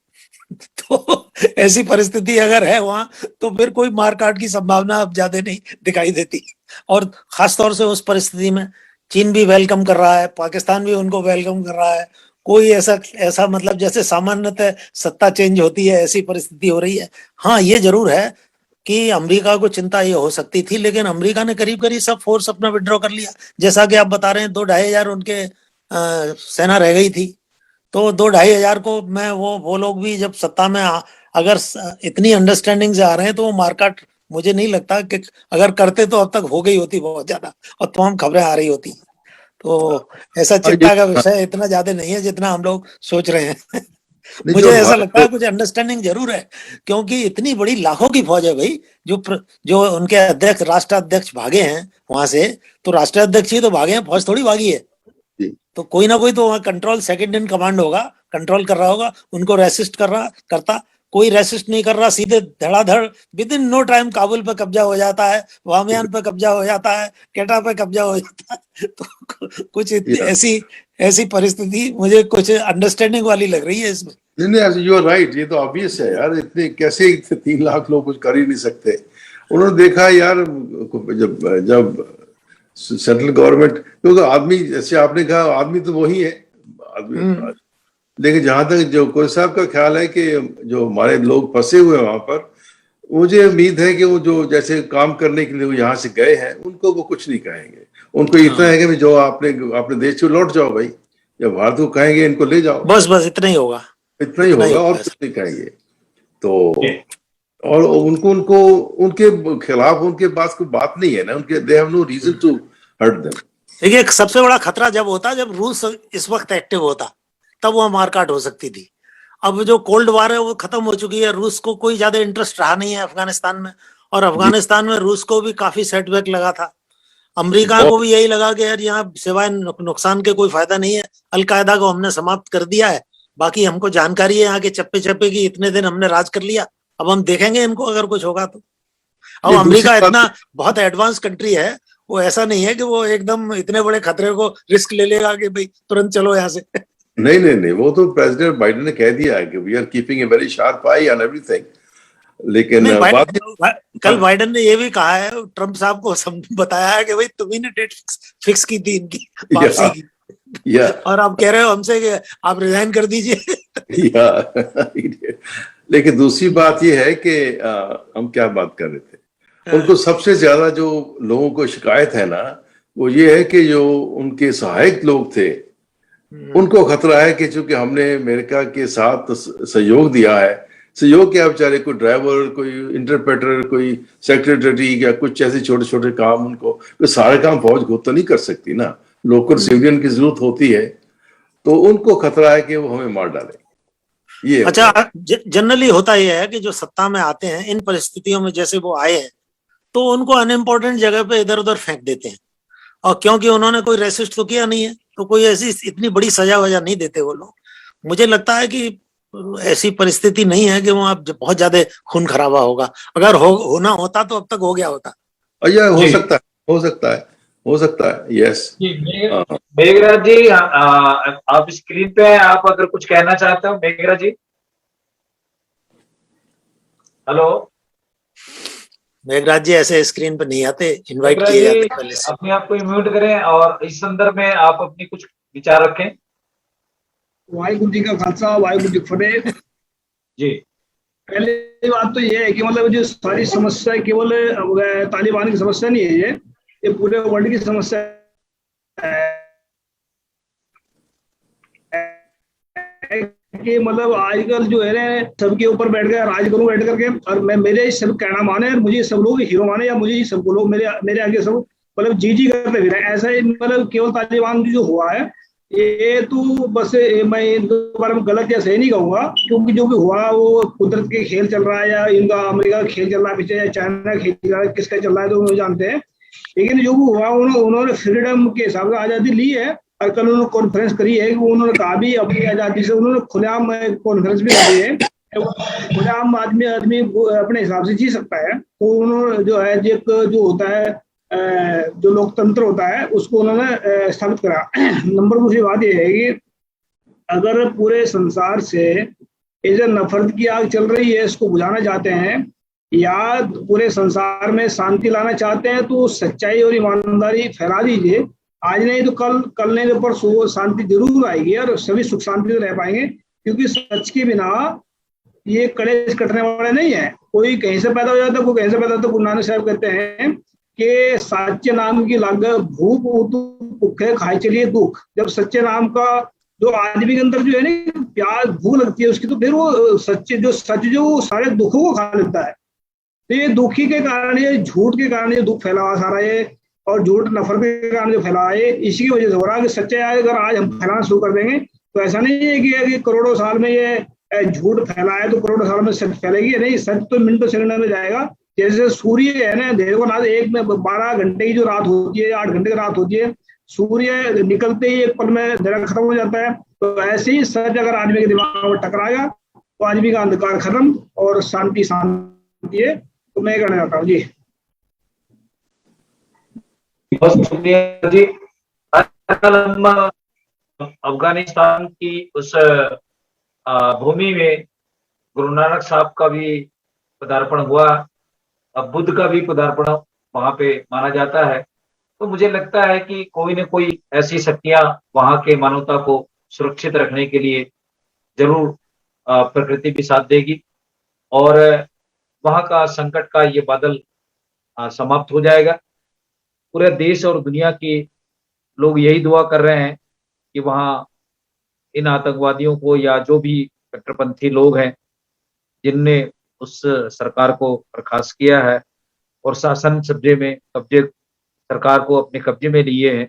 तो ऐसी परिस्थिति अगर है वहां, तो फिर कोई मारकाट की संभावना अब ज्यादा नहीं दिखाई देती। और खासतौर से उस परिस्थिति में चीन भी वेलकम कर रहा है, पाकिस्तान भी उनको वेलकम कर रहा है, कोई ऐसा मतलब जैसे सामान्यतः सत्ता चेंज होती है ऐसी परिस्थिति हो रही है। हाँ, ये जरूर है कि अमेरिका को चिंता ये हो सकती थी, लेकिन अमेरिका ने करीब करीब सब फोर्स अपना विड्रॉ कर लिया, जैसा कि आप बता रहे हैं 2-2,500 उनके सेना रह गई थी। तो 2-2,500 को मैं वो लोग भी जब सत्ता में अगर इतनी अंडरस्टैंडिंग से आ रहे हैं, तो वो मारकाट मुझे नहीं लगता कि अगर करते तो अब तक हो गई होती बहुत ज्यादा और तमाम खबरें आ रही होती। तो ऐसा चिंता का विषय इतना ज्यादा नहीं है जितना हम लोग सोच रहे हैं। मुझे ऐसा लगता है कुछ अंडरस्टैंडिंग जरूर है, क्योंकि इतनी बड़ी लाखों की फौज है भाई, जो उनके अध्यक्ष, राष्ट्राध्यक्ष भागे हैं वहां से, तो राष्ट्राध्यक्ष ही तो भागे हैं, फौज थोड़ी भागी है। तो कोई ना कोई तो वहाँ कंट्रोल, सेकंड इन कमांड होगा, कंट्रोल कर रहा होगा, उनको रेसिस्ट करता कोई रेसिस्ट नहीं कर रहा, सीधे धड़ाधड़ with in no time Kabul पे कब्जा हो जाता है, बामियान पे कब्जा हो जाता है, केटा पे कब्जा हो जाता है। तो कुछ ऐसी परिस्थिति मुझे कुछ अंडरस्टैंडिंग वाली लग रही है इसमें। नहीं, यू आर राइट, ये तो ऑब्वियस है यार, इतने कैसे 3 लाख लोग कुछ कर ही नहीं सकते। उन्होंने देखा यार, जब सेंट्रल गवर्नमेंट, क्योंकि आदमी, जैसे आपने कहा, आदमी तो वही है आदमी। लेकिन जहां तक जो कोई साहब का ख्याल है कि जो हमारे लोग फंसे हुए हैं वहां पर, मुझे उम्मीद है कि वो जो जैसे काम करने के लिए वो यहाँ से गए हैं, उनको वो कुछ नहीं कहेंगे। उनको इतना है कि जो अपने देश से लौट जाओ भाई, या भारत को कहेंगे इनको ले जाओ, बस इतना ही होगा, और कुछ नहीं कहेंगे। तो और उनको उनके खिलाफ उनके पास कोई बात नहीं है ना, उनके they have no reason to hurt them. देखिए, सबसे बड़ा खतरा जब होता, जब रूस इस वक्त एक्टिव होता, तब वो मारकाट हो सकती थी। अब जो कोल्ड वार है वो खत्म हो चुकी है, रूस को कोई ज्यादा इंटरेस्ट रहा नहीं है अफगानिस्तान में, और अफगानिस्तान में रूस को भी काफी सेटबैक लगा था। अमेरिका को भी यही लगा कि यार यहाँ सिवाय नुकसान के कोई फायदा नहीं है, अलकायदा को हमने समाप्त कर दिया है, बाकी हमको जानकारी है यहाँ के चप्पे चप्पे की, इतने दिन हमने राज कर लिया, अब हम देखेंगे इनको अगर कुछ होगा तो। अब अमेरिका इतना बहुत एडवांस कंट्री है, वो ऐसा नहीं है कि वो एकदम इतने बड़े खतरे को रिस्क ले लेगा कि भाई तुरंत चलो यहाँ से। नहीं, वो तो प्रेसिडेंट बाइडेन ने कह दिया है कि we are keeping a very sharp eye on everything. लेकिन कल बाइडेन ने ये भी कहा है, ट्रम्प साहब को बताया है कि भाई तुम्ही ने डेट फिक्स की थी इनकी वापसी की, और आप कह रहे हो हमसे कि आप रिजाइन कर दीजिए। लेकिन दूसरी बात ये है कि हम क्या बात कर रहे थे, उनको सबसे ज्यादा जो लोगों को शिकायत है ना, वो ये है कि जो उनके सहायक लोग थे, उनको खतरा है कि चूंकि हमने अमेरिका के साथ सहयोग दिया है, सहयोग क्या बेचारे, कोई ड्राइवर, कोई इंटरप्रेटर, कोई सेक्रेटरी या कुछ ऐसे छोटे छोटे काम, उनको तो सारे काम फौज खुद तो नहीं कर सकती ना, लोकल सिविलियन की जरूरत होती है, तो उनको खतरा है कि वो हमें मार डाले। ये अच्छा, जनरली होता यह है कि जो सत्ता में आते हैं इन परिस्थितियों में जैसे वो आए हैं तो उनको अनइम्पोर्टेंट जगह पे इधर उधर फेंक देते हैं, और क्योंकि उन्होंने कोई रेसिस्ट तो किया नहीं है तो कोई ऐसी इतनी बड़ी सजा वजह नहीं देते वो लोग। मुझे लगता है कि ऐसी परिस्थिति नहीं है कि वहां बहुत ज्यादा खून खराबा होगा। अगर होना होता तो अब तक हो गया होता। या हो सकता है, हो सकता है, हो सकता है। यस मेघराज जी, आप स्क्रीन पे हैं, आप अगर कुछ कहना चाहते हो मेघराज जी। हेलो मेघराज जी, ऐसे स्क्रीन पे नहीं आते, इनवाइट मेघराज किए जी, जाते पहले से। अपने आप को म्यूट करें और इस संदर्भ में आप अपनी कुछ विचार रखें। वाहिगुरु जी का खालसा, वाहिगुरु जी की फतेह जी। पहली बात तो ये है कि मतलब जो सारी समस्या केवल तालिबान की समस्या नहीं है, ये पूरे वर्ल्ड की समस्या है कि मतलब आजकल जो है ना सबके ऊपर बैठ गया राज करूं बैठ करके, और मैं मेरे सब कहना माने और मुझे सब लोग हीरो माने, या मुझे ही सब लोग मेरे आगे सब मतलब जी करते फिर ऐसा ही, मतलब केवल तालिबान जो हुआ है ये तो बस मैं इनके बारे में गलत या सही नहीं कहूंगा, क्योंकि जो भी हुआ वो कुदरत के खेल चल रहा है, या इनका अमेरिका का खेल चल रहा है पीछे, या चाइना का खेल चल रहा है, किसका चल रहा है तो वो जानते हैं। लेकिन जो भी हुआ उन्होंने फ्रीडम के हिसाब से आज़ादी ली है, और कल उन्होंने कॉन्फ्रेंस करी है कि उन्होंने कहा भी अपनी आज़ादी से उन्होंने खुलेआम कॉन्फ्रेंस भी करी है, खुलेआम आदमी अपने हिसाब से जी सकता है। तो उन्होंने जो है जो होता है जो लोकतंत्र होता है उसको उन्होंने स्थापित करा। नंबर दूसरी बात यह है कि अगर पूरे संसार से ये जो नफरत की आग चल रही है इसको बुझाना चाहते हैं, या पूरे संसार में शांति लाना चाहते हैं, तो सच्चाई और ईमानदारी फैला दीजिए। आज नहीं तो कल नहीं तो परसों शांति जरूर आएगी और सभी सुख शांति से रह पाएंगे, क्योंकि सच के बिना ये कलेश कटने वाले नहीं है। कोई कहीं से पैदा हो जाता है, कोई कहीं से पैदा होता है। गुरु नानक साहब कहते हैं कि सच्चे नाम की लाग भूख भूखे खाए चलिए दुख। जब सच्चे नाम का जो आदमी के अंदर जो है ना प्यास भूख लगती है उसकी, तो फिर वो सच जो सारे दुखों को खा लेता है। तो ये दुखी के कारण, ये झूठ के कारण ये दुख फैला हुआ सारा ये, और झूठ नफरत के कारण जो फैला है इसी की वजह से हो रहा है। कि सच्चाई अगर आज हम फैलाना शुरू कर देंगे तो ऐसा नहीं है कि करोड़ों साल में ये झूठ फैला है तो करोड़ों साल में सच फैलेगी, नहीं। सच तो मिनटों सेकंड में जाएगा। जैसे सूर्य है ना, देखो ना, एक में 12 घंटे की जो रात होती है, 8 घंटे की रात होती है, सूर्य निकलते ही एक पल में अंधेरा खत्म हो जाता है। तो ऐसे ही सच अगर आदमी के दिमाग में टकराएगा तो आदमी का अंधकार खत्म और शांति है। तो मैं कहना चाहता हूँ जी। बहुत शुक्रिया जी। आजकल हम अफगानिस्तान की उस भूमि में गुरु नानक साहब का भी पदार्पण हुआ, अब बुद्ध का भी पदार्पण वहां पे माना जाता है। तो मुझे लगता है कि कोई न कोई ऐसी शक्तियां वहां के मानवता को सुरक्षित रखने के लिए जरूर प्रकृति भी साथ देगी, और वहां का संकट का ये बादल समाप्त हो जाएगा। पूरे देश और दुनिया के लोग यही दुआ कर रहे हैं कि वहां इन आतंकवादियों को, या जो भी कट्टरपंथी लोग हैं जिनने उस सरकार को बर्खास्त किया है और शासन कब्जे सरकार को अपने कब्जे में लिए हैं,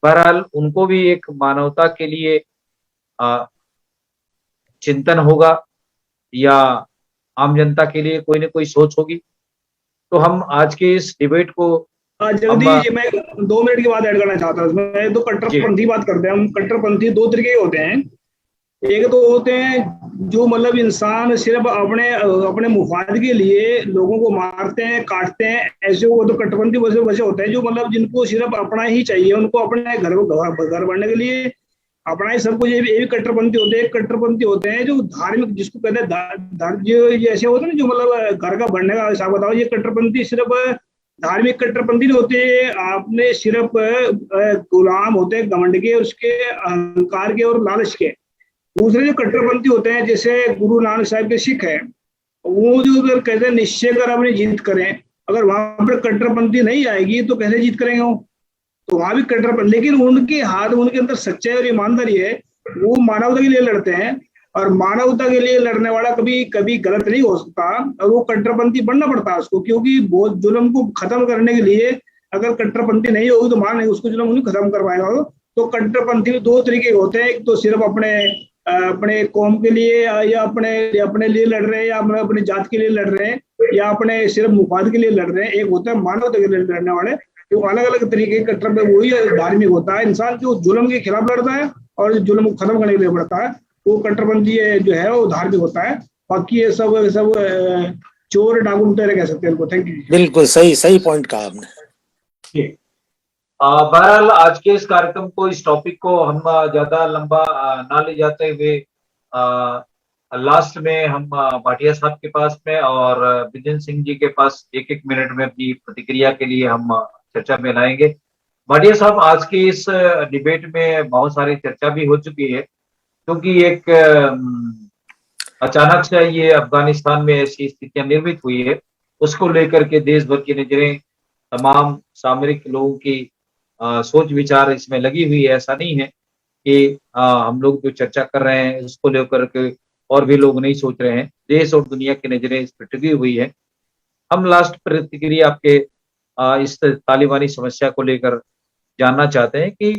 बहरहाल उनको भी एक मानवता के लिए चिंतन होगा, या आम जनता के लिए कोई न कोई सोच होगी। तो हम आज के इस डिबेट को जल्दी मैं 2 मिनट की बात ऐड करना चाहता हूँ इसमें। तो कट्टरपंथी बात करते हैं हम। कट्टरपंथी 2 तरीके के होते हैं। एक तो होते हैं जो मतलब इंसान सिर्फ अपने मुफाद के लिए लोगों को मारते हैं, काटते हैं, ऐसे वो तो कट्टरपंथी वैसे होते हैं जो मतलब जिनको सिर्फ अपना ही चाहिए, उनको अपने घर बढ़ने के लिए अपना ही सब कुछ, ये भी कट्टरपंथी होते हैं। कट्टरपंथी होते हैं जो धार्मिक, जिसको कहते हैं जो ऐसे होते हैं ना जो मतलब घर का बढ़ने का हिसाब बताओ। ये कट्टरपंथी सिर्फ धार्मिक कट्टरपंथी नहीं होते, आपने सिर्फ गुलाम होते हैं घमंड के, उसके अहंकार के और लालच के। दूसरे जो कट्टरपंथी होते हैं जैसे गुरु नानक साहब के सिख है, वो जो अगर कहते हैं निश्चय कर अपनी जीत करें, अगर वहां पर कट्टरपंथी नहीं आएगी तो कैसे जीत करेंगे वो? तो वहां भी कट्टरपंथी, लेकिन उनके हाथ, उनके अंदर सच्चाई और ईमानदारी है, वो मानवता के लिए लड़ते हैं, और मानवता के लिए लड़ने वाला कभी कभी गलत नहीं हो सकता, और वो कट्टरपंथी बनना पड़ता है उसको, क्योंकि बहुत जुल्म को खत्म करने के लिए अगर कट्टरपंथी नहीं होगी तो मान नहीं उसको जुल्म नहीं खत्म कर पाएगा वो। तो कट्टरपंथी में दो तरीके होते हैं, एक तो सिर्फ अपने कौम के लिए या अपने लिए लड़ रहे हैं, या अपने जात के लिए लड़ रहे हैं, या अपने सिर्फ मुफाद के लिए लड़ रहे हैं। एक होता है मानवता के लिए लड़ने वाले, तो अलग अलग तरीके के कट्टर में वही धार्मिक होता है इंसान जो जुल्म के खिलाफ लड़ता है और जुल्म को खत्म करने के लिए लड़ता है, वो कट्टरपंथी जो है वो धार्मिक होता है। बाकी ये सब चोर डाकू लुटेरे कह सकते हैं इनको। Thank you. बिल्कुल सही सही पॉइंट कहा आपने। बहरहाल आज के इस कार्यक्रम को, इस टॉपिक को हम ज्यादा लंबा ना ले जाते हुए लास्ट में हम भाटिया साहब के पास में और बिजन सिंह जी के पास एक एक मिनट में अपनी प्रतिक्रिया के लिए हम चर्चा में लाएंगे। भाटिया साहब, आज की इस डिबेट में बहुत सारी चर्चा भी हो चुकी है, क्योंकि एक अचानक से ये अफगानिस्तान में ऐसी स्थितियां निर्मित हुई है, उसको लेकर के देश भर की नजरें, तमाम सामरिक लोगों की सोच विचार इसमें लगी हुई है। ऐसा नहीं है कि हम लोग जो चर्चा कर रहे हैं उसको लेकर के और भी लोग नहीं सोच रहे हैं। देश और दुनिया की नजरें इस पर टिकी हुई है। हम लास्ट प्रतिक्रिया आपके इस तालिबानी समस्या को लेकर जानना चाहते हैं कि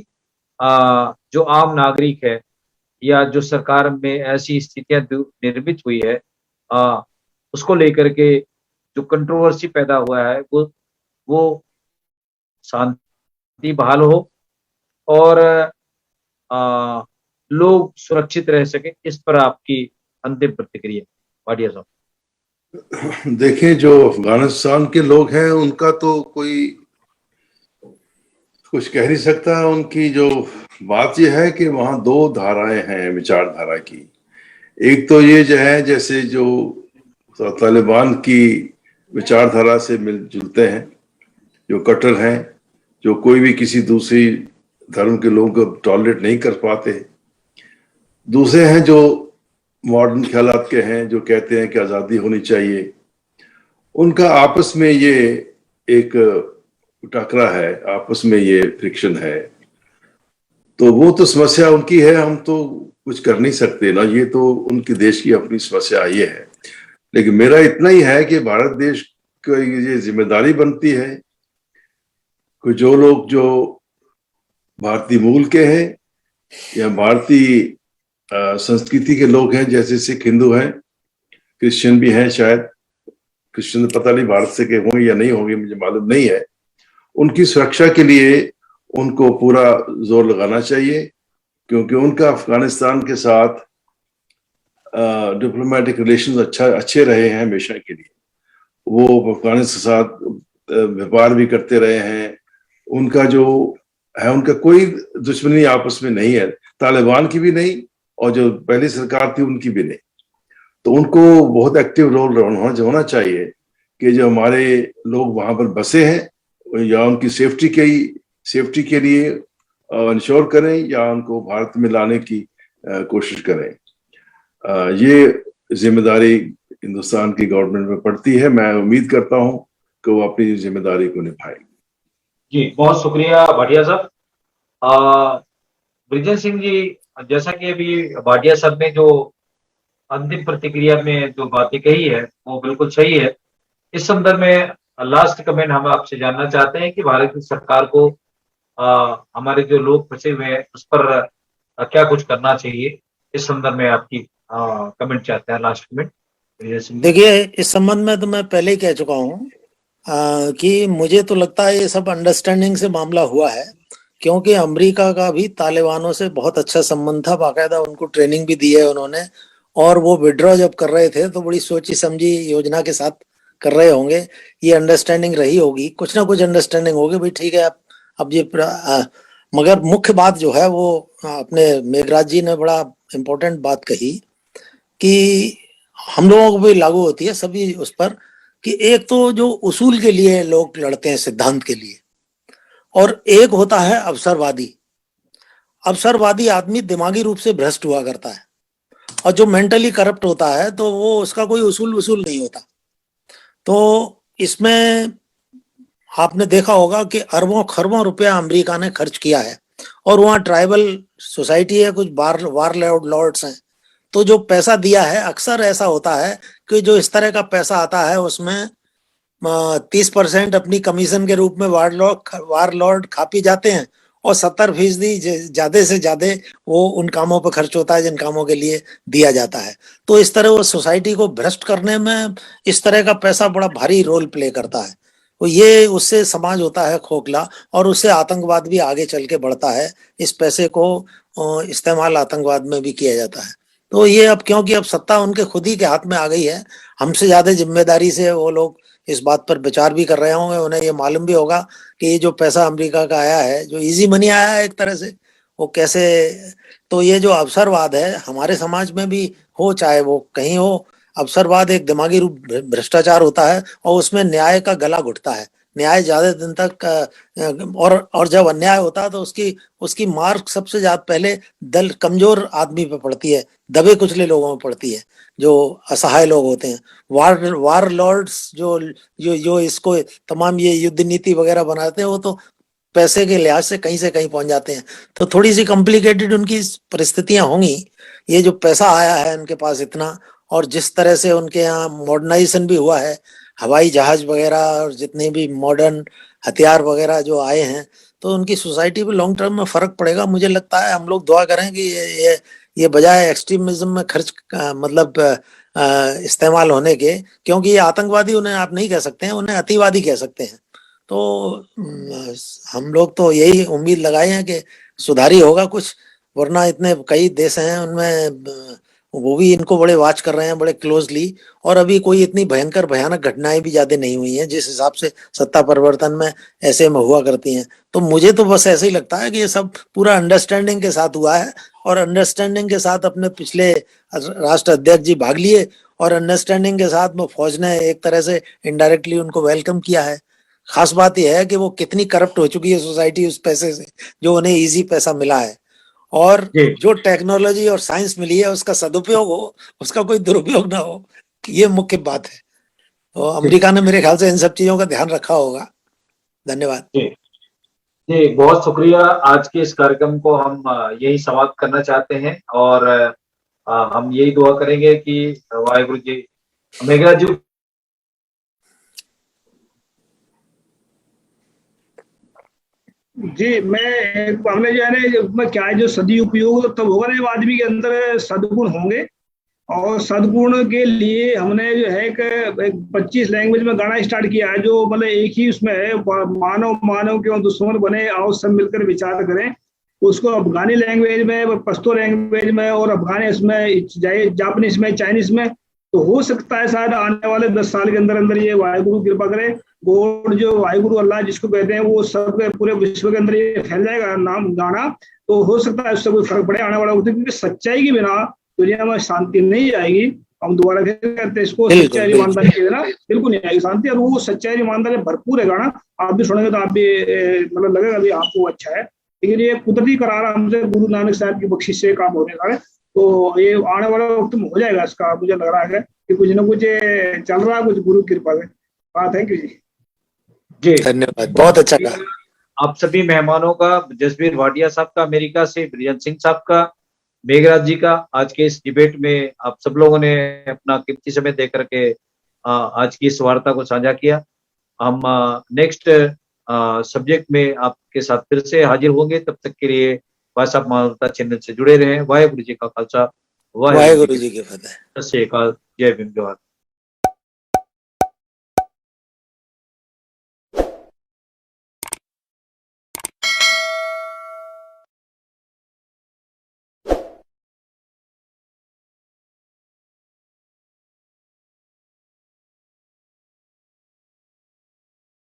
जो आम नागरिक है या जो सरकार में ऐसी स्थितियां निर्मित हुई है, उसको लेकर के जो कंट्रोवर्सी पैदा हुआ है वो शांति बहाल हो और लोग सुरक्षित रह सके। इस पर आपकी अंतिम प्रतिक्रिया भाटिया साहब। देखिए, जो अफगानिस्तान के लोग हैं उनका तो कोई कुछ कह नहीं सकता। उनकी जो बात यह है कि वहां दो धाराएं हैं विचारधारा की। एक तो ये जो है, जैसे जो तालिबान की विचारधारा से मिल जुलते हैं, जो कट्टर हैं, जो कोई भी किसी दूसरी धर्म के लोगों को टॉलरेट नहीं कर पाते। दूसरे हैं जो मॉडर्न ख्यालात के हैं, जो कहते हैं कि आज़ादी होनी चाहिए। उनका आपस में ये एक टकरा है, आपस में ये फ्रिक्शन है। तो वो तो समस्या उनकी है, हम तो कुछ कर नहीं सकते ना, ये तो उनके देश की अपनी समस्या ये है। लेकिन मेरा इतना ही है कि भारत देश को ये जिम्मेदारी बनती है कि जो लोग जो भारतीय मूल के हैं या भारतीय संस्कृति के लोग हैं, जैसे सिख हिंदू हैं, क्रिश्चियन भी हैं, शायद क्रिश्चियन पता नहीं भारत से के होंगे या नहीं होंगे, मुझे मालूम नहीं है। उनकी सुरक्षा के लिए उनको पूरा जोर लगाना चाहिए, क्योंकि उनका अफगानिस्तान के साथ डिप्लोमेटिक रिलेशंस अच्छे रहे हैं हमेशा के लिए। वो अफगानिस्तान के साथ व्यापार भी करते रहे हैं। उनका जो है, उनका कोई दुश्मनी आपस में नहीं है, तालिबान की भी नहीं और जो पहली सरकार थी उनकी भी नहीं। तो उनको बहुत एक्टिव रोल होना चाहिए कि जो हमारे लोग वहां पर बसे हैं या उनकी सेफ्टी के लिए इंश्योर करें या उनको भारत में लाने की कोशिश करें। ये जिम्मेदारी हिंदुस्तान की गवर्नमेंट में पड़ती है। मैं उम्मीद करता हूं कि वो अपनी जिम्मेदारी को निभाएगी। जी, बहुत शुक्रिया भाटिया साहब। ब्रिजेश सिंह जी, जैसा कि अभी भाटिया साहब ने जो अंतिम प्रतिक्रिया में जो बातें कही है वो बिल्कुल सही है। इस संदर्भ में लास्ट कमेंट हम आपसे जानना चाहते हैं कि भारत की सरकार को हमारे जो लोग फंसे हुए हैं उस पर क्या कुछ करना चाहिए। इस संदर्भ में आपकी कमेंट चाहते हैं, लास्ट कमेंट। देखिए, इस संबंध में तो मैं पहले ही कह चुका हूँ कि मुझे तो लगता है ये सब अंडरस्टैंडिंग से मामला हुआ है, क्योंकि अमेरिका का भी तालिबानों से बहुत अच्छा संबंध था, बाकायदा उनको ट्रेनिंग भी दी है उन्होंने, और वो विड्रॉ जब कर रहे थे तो बड़ी सोची समझी योजना के साथ कर रहे होंगे। ये अंडरस्टैंडिंग रही होगी, कुछ ना कुछ अंडरस्टैंडिंग होगी भाई, ठीक है। अब ये मगर मुख्य बात जो है वो अपने मेघराज जी ने बड़ा इम्पोर्टेंट बात कही कि हम लोगों को भी लागू होती है सभी उस पर, कि एक तो जो उसूल के लिए लोग लड़ते हैं, सिद्धांत के लिए, और एक होता है अवसरवादी। अवसरवादी आदमी दिमागी रूप से भ्रष्ट हुआ करता है, और जो मेंटली करप्ट होता है तो वो उसका कोई उसूल नहीं होता। तो इसमें आपने देखा होगा कि अरबों खरबों रुपया अमेरिका ने खर्च किया है, और वहाँ ट्राइबल सोसाइटी है, कुछ वार लॉर्ड्स हैं। तो जो पैसा दिया है, अक्सर ऐसा होता है कि जो इस तरह का पैसा आता है उसमें 30% अपनी कमीशन के रूप में वार लॉर्ड खा पी जाते हैं, और 70% ज्यादा से ज्यादा वो उन कामों पर खर्च होता है जिन कामों के लिए दिया जाता है। तो इस तरह वो सोसाइटी को भ्रष्ट करने में इस तरह का पैसा बड़ा भारी रोल प्ले करता है। तो ये उससे समाज होता है खोखला, और उससे आतंकवाद भी आगे चल के बढ़ता है। इस पैसे को इस्तेमाल आतंकवाद में भी किया जाता है। तो ये अब क्योंकि अब सत्ता उनके खुद ही के हाथ में आ गई है, हमसे ज्यादा जिम्मेदारी से वो लोग इस बात पर विचार भी कर रहे होंगे। उन्हें ये मालूम भी होगा कि ये जो पैसा अमेरिका का आया है, जो इजी मनी आया है एक तरह से, वो कैसे, तो ये जो अवसरवाद है हमारे समाज में भी हो, चाहे वो कहीं हो, अवसरवाद एक दिमागी रूप भ्रष्टाचार होता है, और उसमें न्याय का गला घुटता है। न्याय ज्यादा दिन तक और जब अन्याय होता है तो उसकी उसकी मार सबसे ज्यादा पहले दल कमजोर आदमी पे पड़ती है, दबे कुचले लोगों में पड़ती है, जो असहाय लोग होते हैं। वार लॉर्ड्स जो जो जो इसको तमाम ये युद्ध नीति वगैरह बनाते हैं, वो तो पैसे के लिहाज से कहीं पहुंच जाते हैं। तो थोड़ी सी कॉम्प्लिकेटेड उनकी परिस्थितियां होंगी। ये जो पैसा आया है उनके पास इतना, और जिस तरह से उनके यहाँ मॉडर्नाइजेशन भी हुआ है, हवाई जहाज वगैरह और जितने भी मॉडर्न हथियार वगैरह जो आए हैं, तो उनकी सोसाइटी पे लॉन्ग टर्म में फर्क पड़ेगा। मुझे लगता है हम लोग दुआ करें कि ये बजाय एक्सट्रीमिज्म में खर्च मतलब इस्तेमाल होने के, क्योंकि ये आतंकवादी उन्हें आप नहीं कह सकते हैं, उन्हें अतिवादी कह सकते हैं। तो हम लोग तो यही उम्मीद लगाए हैं कि सुधारी होगा कुछ, वरना इतने कई देश हैं उनमें वो भी इनको बड़े वॉच कर रहे हैं बड़े क्लोजली, और अभी कोई इतनी भयंकर भयानक घटनाएं भी ज्यादा नहीं हुई हैं जिस हिसाब से सत्ता परिवर्तन में ऐसे में हुआ करती हैं। तो मुझे तो बस ऐसे ही लगता है कि ये सब पूरा अंडरस्टैंडिंग के साथ हुआ है, और अंडरस्टैंडिंग के साथ अपने पिछले राष्ट्र अध्यक्ष जी भाग लिए, और अंडरस्टैंडिंग के साथ में फौज ने एक तरह से इनडायरेक्टली उनको वेलकम किया है। खास बात यह है कि वो कितनी करप्ट हो चुकी है सोसाइटी उस पैसे से, जो उन्हें इजी पैसा मिला है, और जी जो टेक्नोलॉजी और साइंस मिली है उसका सदुपयोग हो, उसका कोई दुरुपयोग ना हो, ये मुख्य बात है। तो अमेरिका ने मेरे ख्याल से इन सब चीजों का ध्यान रखा होगा। धन्यवाद। जी जी, बहुत शुक्रिया। आज के इस कार्यक्रम को हम यही समाप्त करना चाहते हैं, और हम यही दुआ करेंगे कि वाहिगुरु जी मेघराज जी। जी, मैं हमने जो है ना, मैं क्या है, जो सदुपयोग तब होगा ना जब आदमी के अंदर सद्गुण होंगे। और सद्गुण के लिए हमने जो है एक 25 लैंग्वेज में गाना स्टार्ट किया है, जो मतलब एक ही उसमें है, मानव मानव क्यों दुश्मन बने, आओ सब मिलकर विचार करें। उसको अफगानी लैंग्वेज में, पश्तो लैंग्वेज में, और अफगानी इसमें, जापानीज में, चाइनीज में। तो हो सकता है शायद आने वाले 10 साल के अंदर अंदर ये वाहिगुरु कृपा करे, गॉड जो वाहिगुरु अल्लाह जिसको कहते हैं, वो सब पूरे विश्व के अंदर ये फैल जाएगा नाम गाना। तो हो सकता है उससे कोई फर्क पड़े आने वाला वक्त, क्योंकि सच्चाई के बिना दुनिया में शांति नहीं आएगी। हम दोबारा फिर कहते हैं इसको, सच्चाई ईमानदारी के बिना बिल्कुल नहीं आएगी शांति। और वो सच्चाई ईमानदारी भरपूर है गाना, आप भी सुनेंगे तो आप भी मतलब लगेगा भी आपको अच्छा है। लेकिन ये कुदरती करार हमसे गुरु नानक साहब की बख्शिश से काम होने का है। तो ये आने वाला वक्त में हो जाएगा इसका, मुझे लग रहा है कि कुछ ना कुछ चल रहा है, कुछ गुरु कृपा से। थैंक यू जी। जी धन्यवाद, बहुत अच्छा कहा। आप सभी मेहमानों का, जसबीर भाटिया साहब का अमेरिका से, ब्रिजन सिंह साहब का, मेघराज जी का, आज के इस डिबेट में आप सब लोगों ने अपना कीमती समय दे करके आज की इस वार्ता को साझा किया। हम नेक्स्ट सब्जेक्ट में आपके साथ फिर से हाजिर होंगे। तब तक के लिए भाषा मानवता चैनल से जुड़े रहें। वाहिगुरु जी का खालसा, वाहिगुरु जी की फतेह। सत श्री अकाल, जय भीम, जोहार।